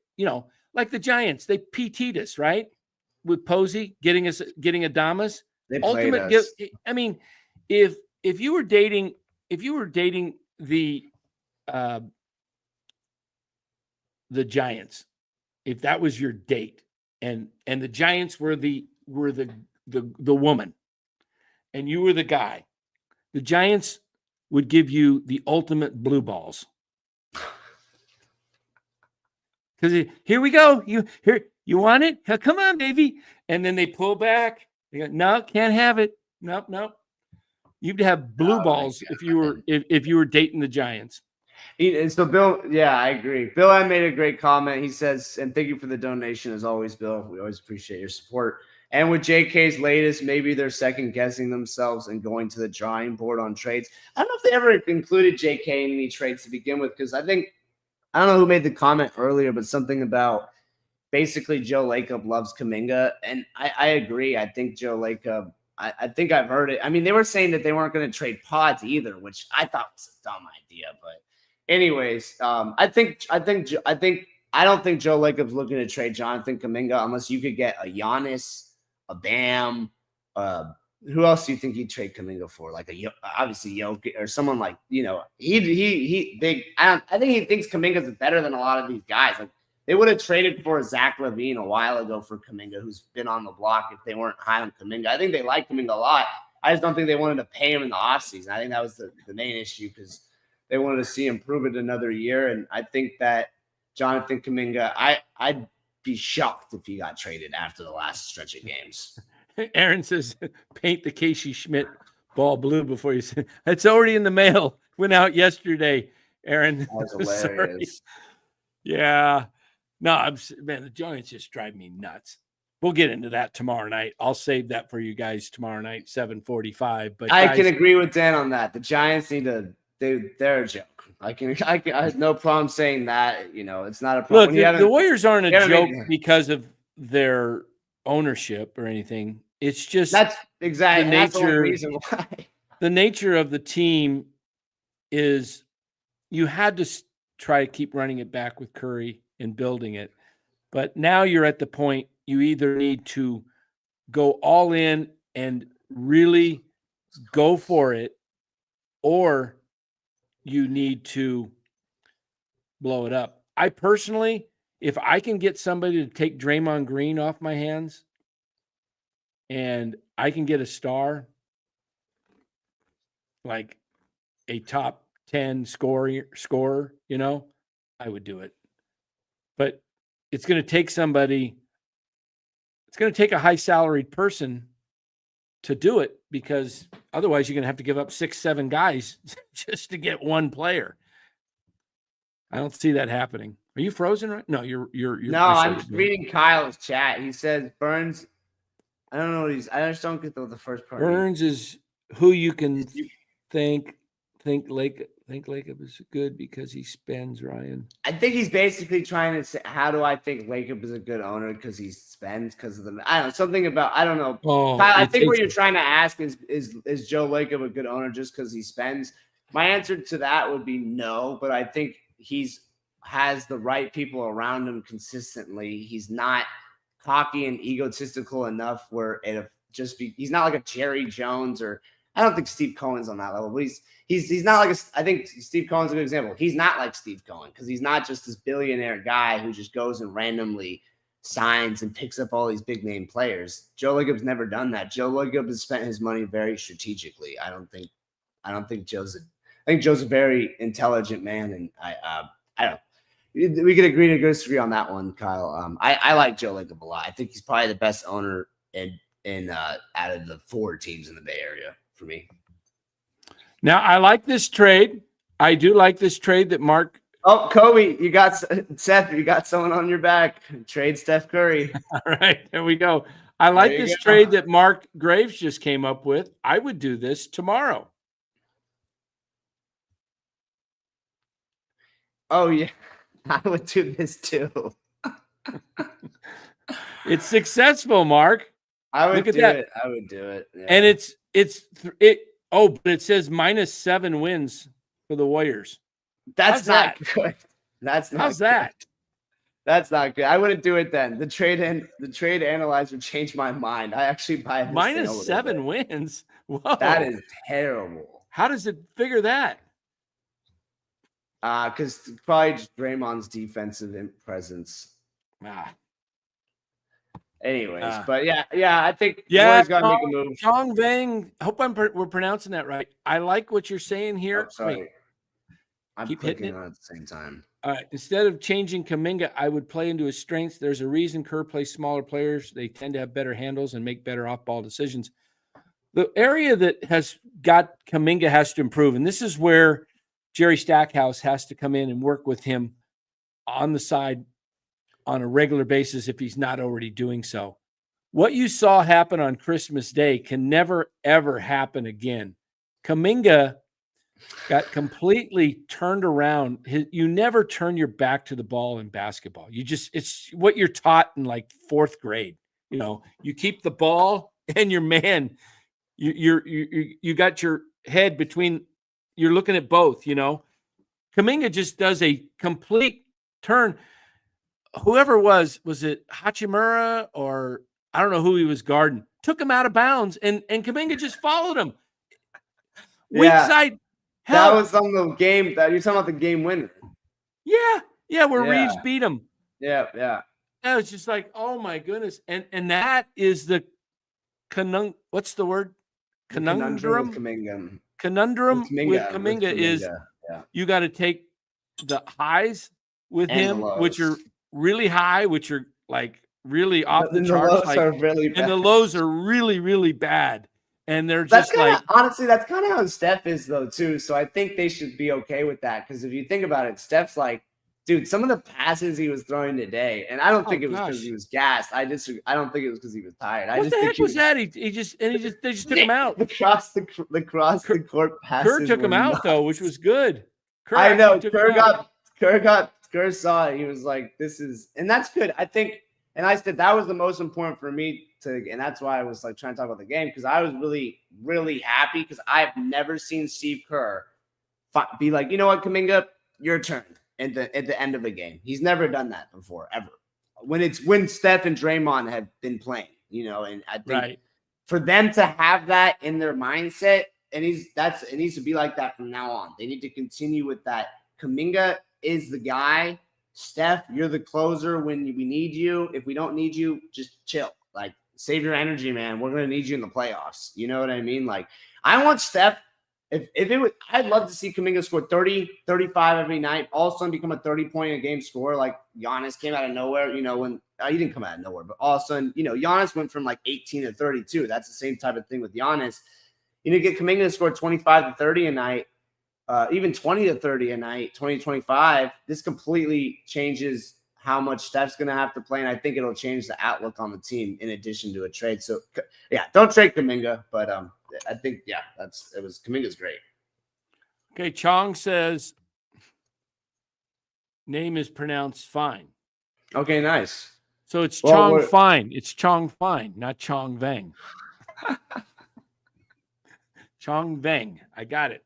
like the Giants, they PT'd us, right? With Posey getting Adamas. They played us. I mean, if you were dating the Giants, if that was your date, and the Giants were the woman, and you were the guy, the Giants would give you the ultimate blue balls. Because here we go. You want it? Come on, baby. And then they pull back. They go, no, can't have it. Nope. You'd have blue balls if you were dating the Giants. And so Bill, yeah, I agree. Bill I made a great comment. He says, and thank you for the donation as always, Bill. We always appreciate your support. And with JK's latest, maybe they're second guessing themselves and going to the drawing board on trades. I don't know if they ever included JK in any trades to begin with, because I don't know who made the comment earlier, but something about basically Joe Lacob loves Kuminga. And I agree. I think Joe Lacob, I think I've heard it. I mean, they were saying that they weren't going to trade pods either, which I thought was a dumb idea. But anyways, I don't think Joe Lacob's looking to trade Jonathan Kuminga unless you could get a Giannis, a Bam, who else do you think he'd trade Kuminga for? Like obviously Jokic or someone like, I think he thinks Kuminga's better than a lot of these guys. Like they would have traded for Zach LaVine a while ago for Kuminga, who's been on the block, if they weren't high on Kuminga. I think they like Kuminga a lot. I just don't think they wanted to pay him in the offseason. I think that was the main issue, because they wanted to see him prove it another year. And I think that Jonathan Kuminga, I'd be shocked if he got traded after the last stretch of games. Aaron says, paint the Casey Schmidt ball blue before you say it's already in the mail. Went out yesterday, Aaron. That was hilarious. Yeah. No, man, the Giants just drive me nuts. We'll get into that tomorrow night. I'll save that for you guys tomorrow night, 7:45. But I can agree with Dan on that. The Giants they're a joke. I have no problem saying that. It's not a problem. Look, the Warriors aren't a joke because of their ownership or anything. It's just that's exactly the the reason why. The nature of the team is you had to try to keep running it back with Curry and building it. But now you're at the point you either need to go all in and really go for it, or you need to blow it up. I personally, if I can get somebody to take Draymond Green off my hands and I can get a star, like a top 10 scorer, you know, I would do it. But it's going to take somebody, it's going to take a high salaried person to do it, because otherwise you're going to have to give up 6-7 guys just to get one player. I don't see that happening. Are you frozen? Right? No, you're. No, I'm reading Kyle's chat. He says Burns. I don't know what he's. I just don't get the first part. Burns is who you can think Lacob is good because he spends, Ryan. I think he's basically trying to say, how do I think Lacob is a good owner because he spends because of the. I don't know, something about. I don't know. Oh, Kyle, I think what you're trying to ask is Joe Lacob a good owner just because he spends? My answer to that would be no, but I think has the right people around him consistently. He's not cocky and egotistical enough where it just be. He's not like a Jerry Jones, or I don't think Steve Cohen's on that level, but he's not like I think Steve Cohen's a good example. He's not like Steve Cohen because he's not just this billionaire guy who just goes and randomly signs and picks up all these big name players. Joe Lacob's never done that. Joe Lacob has spent his money very strategically. I think Joe's a very intelligent man, and I don't. We could agree to disagree on that one, Kyle. I like Joe Lacob a lot. I think he's probably the best owner in out of the 4 teams in the Bay Area for me. Now I like this trade. I do like this trade that Mark. Oh, Kobe, you got Seth. You got someone on your back. Trade Steph Curry. All right, there we go. I like this trade that Mark Graves just came up with. I would do this tomorrow. Oh, yeah. I would do this too. It's successful, Mark. I would do it. I would do it. Yeah. And but it says -7 wins for the Warriors. That's not good. That's not How's good. that? That's not good. I wouldn't do it then. The trade analyzer changed my mind. I actually buy this -7 wins. Whoa. That is terrible. How does it figure that? Because probably just Draymond's defensive presence. Anyways, but yeah, I think Warriors got to make a move. Chong Vang, hope we're pronouncing that right. I like what you're saying here. Oh, sorry. Wait, I'm keep clicking hitting on it at the same time. All right. Instead of changing Kuminga, I would play into his strengths. There's a reason Kerr plays smaller players. They tend to have better handles and make better off-ball decisions. The area that has got Kuminga has to improve, and this is where Jerry Stackhouse has to come in and work with him on the side on a regular basis if he's not already doing so. What you saw happen on Christmas Day can never, ever happen again. Kuminga got completely turned around. You never turn your back to the ball in basketball. It's what you're taught in like 4th grade. You know, you keep the ball and your man, you got your head between, you're looking at both, you know. Kuminga just does a complete turn. Whoever was it Hachimura or I don't know who he was guarding, took him out of bounds, and Kuminga just followed him. Weak side. That was on the game that you're talking about, the game winner. Yeah, where Reeves beat him. Yeah. That was just like, oh my goodness. And that is the what's the word? Conundrum. Conundrum with Kuminga is you got to take the highs with him, which are really high, which are like really off the charts. And the lows are really, really bad. And they're just honestly, that's kind of how Steph is though, too. So I think they should be okay with that. Because if you think about it, Steph's like, dude, some of the passes he was throwing today, and I don't think it was because he was gassed. I don't think it was because he was tired. What the heck was that? They just took him out. The cross the court passes. Kerr took him out though, which was good. I know. Kerr saw it. He was like, "This is," and that's good. I think, and I said that was the most important for me and that's why I was like trying to talk about the game, because I was really, really happy because I've never seen Steve Kerr be like, you know what, Kuminga, your turn. at the end of a game. He's never done that before, ever. When Steph and Draymond have been playing, and I think for them to have that in their mindset, it needs to be like that from now on. They need to continue with that. Kuminga is the guy. Steph, you're the closer when we need you. If we don't need you, just chill. Like, save your energy, man. We're going to need you in the playoffs. You know what I mean? Like, I want Steph. If it was, I'd love to see Kuminga score 30, 35 every night. All of a sudden become a 30-point-a-game scorer like Giannis came out of nowhere. When he didn't come out of nowhere, but all of a sudden, Giannis went from like 18 to 32. That's the same type of thing with Giannis. Get Kuminga to score 25 to 30 a night, even 20 to 30 a night, 20, 25. This completely changes how much Steph's going to have to play, and I think it'll change the outlook on the team in addition to a trade. So, yeah, don't trade Kuminga, but I think, Kuminga's great. Okay, Chong says name is pronounced fine. Okay, nice. So it's Chong Fine. It's Chong Fine, not Chong Veng. Chong Veng. I got it.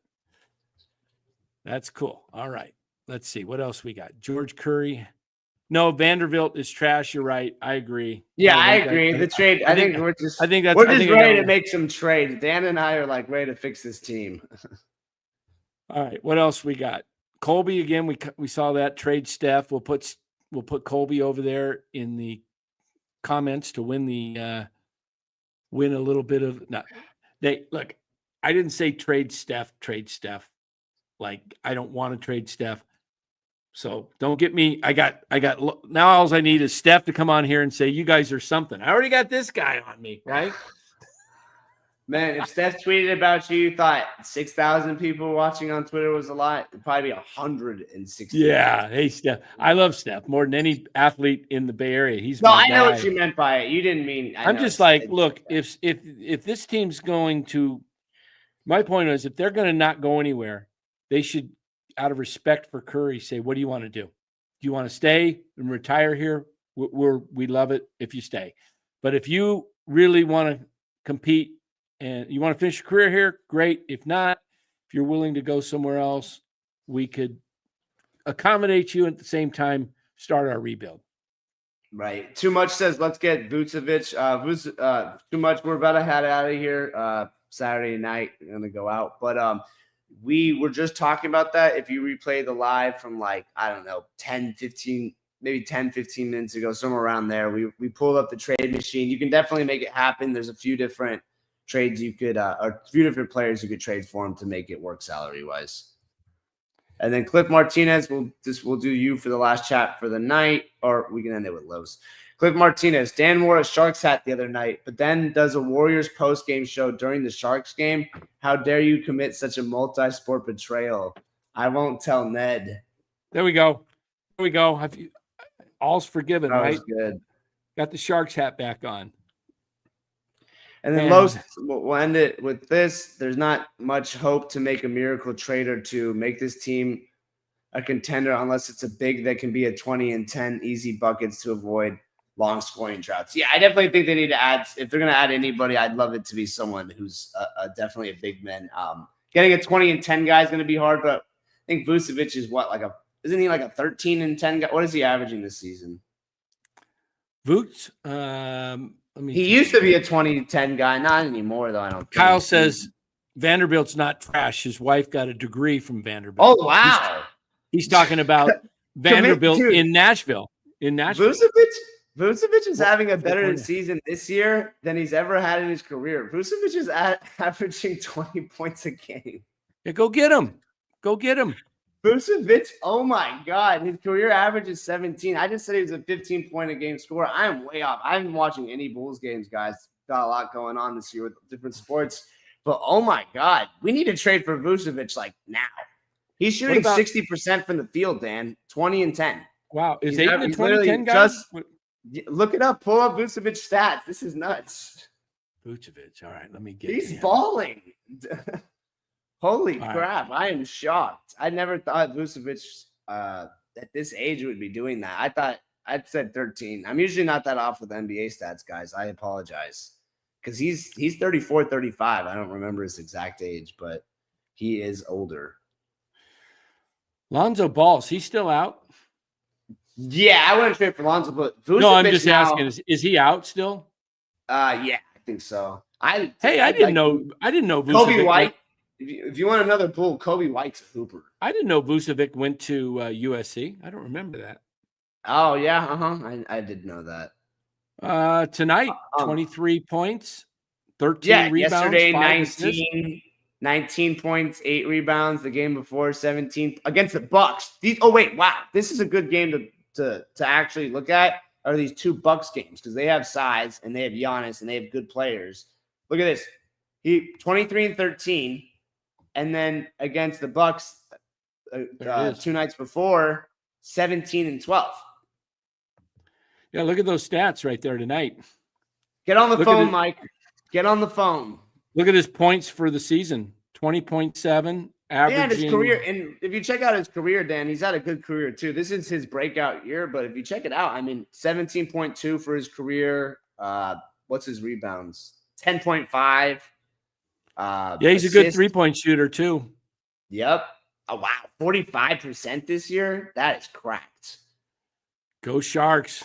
That's cool. All right. Let's see. What else we got? George Curry. No, Vanderbilt is trash. You're right. I agree. Yeah, I agree. The trade. I think we're just ready to make some trades. Dan and I are like ready to fix this team. All right. What else we got? Colby again. We saw that trade. Steph. We'll put Colby over there in the comments to win a little bit of. Look. I didn't say trade Steph. Like, I don't want to trade Steph. So don't get me. I got now all I need is Steph to come on here and say, you guys are something. I already got this guy on me, right? Man, if Steph tweeted about you thought 6,000 people watching on Twitter was a lot, it'd probably be 160. Yeah. Hey, Steph. I love Steph more than any athlete in the Bay Area. I know what you meant by it. You didn't mean. I'm just like, look, if this team's going to, my point is, if they're going to not go anywhere, they should, out of respect for Curry, say, what do you want to do? Do you want to stay and retire here? We love it if you stay. But if you really want to compete and you want to finish your career here, great. If not, if you're willing to go somewhere else, we could accommodate you at the same time, start our rebuild. Right. Too Much says, let's get Vucevic. Too Much, we're about to head out of here Saturday night. We're going to go out. But we were just talking about that. If you replay the live from 10, 15 minutes ago, somewhere around there, we pulled up the trade machine. You can definitely make it happen. There's a few different trades you could, or a few different players you could trade for him to make it work salary wise. And then Cliff Martinez, we'll do you for the last chat for the night, or we can end it with Los. Cliff Martinez, Dan wore a Sharks hat the other night, but then does a Warriors post-game show during the Sharks game. How dare you commit such a multi-sport betrayal? I won't tell Ned. There we go. All's forgiven, that right? Was good. Got the Sharks hat back on. And then Los, we'll end it with this. There's not much hope to make a miracle trade or to make this team a contender unless it's a big that can be a 20 and 10 easy buckets to avoid long scoring droughts. Yeah, I definitely think they need to add. If they're going to add anybody, I'd love it to be someone who's definitely a big man. Getting a 20 and 10 guy is going to be hard, but I think Vucevic is isn't he like a 13 and 10 guy? What is he averaging this season? Vooch, he used to be a 20-10 guy, not anymore though. I don't. Kyle says Vanderbilt's not trash. His wife got a degree from Vanderbilt. Oh wow! He's talking about Vanderbilt in Nashville. Vucevic is having a better season this year than he's ever had in his career. Vucevic is averaging 20 points a game. Yeah, go get him. Vucevic, oh my God, his career average is 17. I just said he was a 15-point-a-game scorer. I am way off. I haven't been watching any Bulls games, guys. Got a lot going on this year with different sports. But, oh my God, we need to trade for Vucevic now. He's shooting 60% from the field, Dan. 20 and 10. Wow. Is he a 20-10 guy? Look it up. Pull up Vucevic stats. This is nuts. Vucevic. All right, let me get He's balling. Holy crap. I am shocked. I never thought Vucevic at this age would be doing that. I'd said 13. I'm usually not that off with NBA stats, guys. I apologize. Because he's 34, 35. I don't remember his exact age, but he is older. Lonzo Ball's he's still out? Yeah, I wouldn't trade for Lonzo, but Vucevic No, I'm just now, asking. Is he out still? Yeah, I think so. I didn't know. I didn't know Kobe Vucevic White. If you want another Bull, Kobe White's a hooper. I didn't know Vucevic went to USC. I don't remember that. Oh yeah, I did know that. Tonight, 23 points, 13 rebounds, yesterday 5 assists. 19 points, 8 rebounds. The game before 17 against the Bucks. Wow, this is a good game to actually look at. Are these 2 Bucks games because they have size and they have Giannis and they have good players. Look at this. He 23 and 13, and then against the Bucks 2 nights before 17 and 12. Yeah, look at those stats right there tonight. Get on the phone, Mike. Get on the phone. Look at his points for the season. 20.7 average. And his career. And if you check out his career, Dan, he's had a good career too. This is his breakout year, but if you check it out, 17.2 for his career. What's his rebounds? 10.5. Yeah, he's a good 3-point shooter too. Yep. Oh, wow. 45% this year. That is cracked. Go Sharks.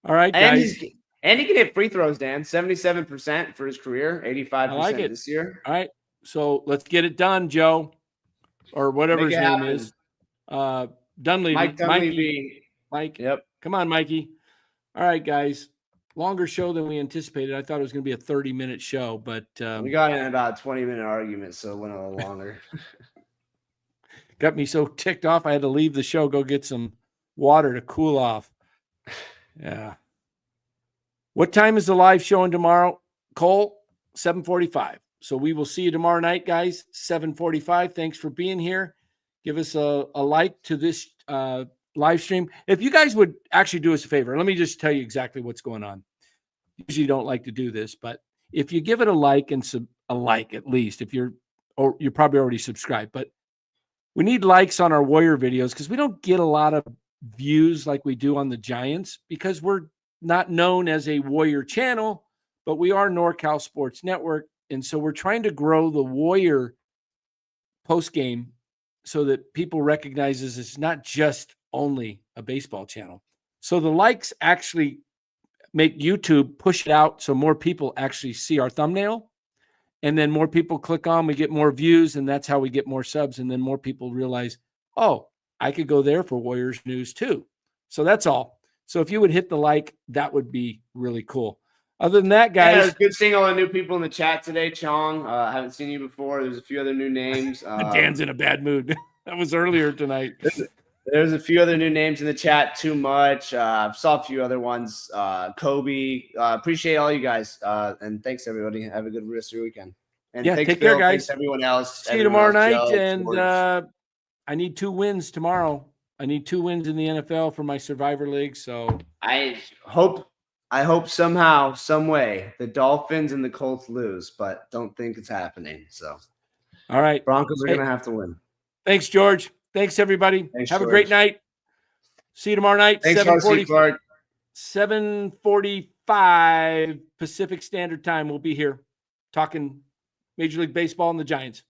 All right, guys. And he can hit free throws, Dan. 77% for his career, 85% this year. All right. So let's get it done, Joe. Or whatever his name is. Dunleavy. Mike Dunleavy. Mike. Yep. Come on, Mikey. All right, guys. Longer show than we anticipated. I thought it was going to be a 30-minute show, but we got in about a 20-minute argument, so it went a little longer. Got me so ticked off I had to leave the show, go get some water to cool off. Yeah. What time is the live showing tomorrow, Cole? 7:45. So we will see you tomorrow night, guys. 7:45. Thanks for being here. Give us a like to this live stream. If you guys would actually do us a favor, let me just tell you exactly what's going on. Usually don't like to do this, but if you give it a like and at least, if you're probably already subscribed, but we need likes on our Warrior videos because we don't get a lot of views like we do on the Giants because we're not known as a Warrior channel, but we are NorCal Sports Network. And so we're trying to grow the Warrior postgame so that people recognize it's not just only a baseball channel. So the likes actually make YouTube push it out so more people actually see our thumbnail. And then more people click on, we get more views, and that's how we get more subs. And then more people realize, oh, I could go there for Warriors news too. So that's all. So if you would hit the like, that would be really cool. Other than that, guys. Yeah, it's good seeing all the new people in the chat today, Chong. I haven't seen you before. There's a few other new names. Dan's in a bad mood. That was earlier tonight. There's a few other new names in the chat. Too much. Saw a few other ones. Kobe. Appreciate all you guys. And thanks, everybody. Have a good rest of your weekend. And yeah, thanks, take care, Bill. guys. Thanks, everyone else. See you tomorrow night. Joe, and I need 2 wins tomorrow. I need 2 wins in the NFL for my Survivor League. So I hope somehow, some way, the Dolphins and the Colts lose, but don't think it's happening. So, all right, Broncos are going to have to win. Thanks, George. Thanks, everybody. Thanks, have George. a great night. See you tomorrow night. Thanks, 7:45 Pacific Standard Time. We'll be here talking Major League Baseball and the Giants.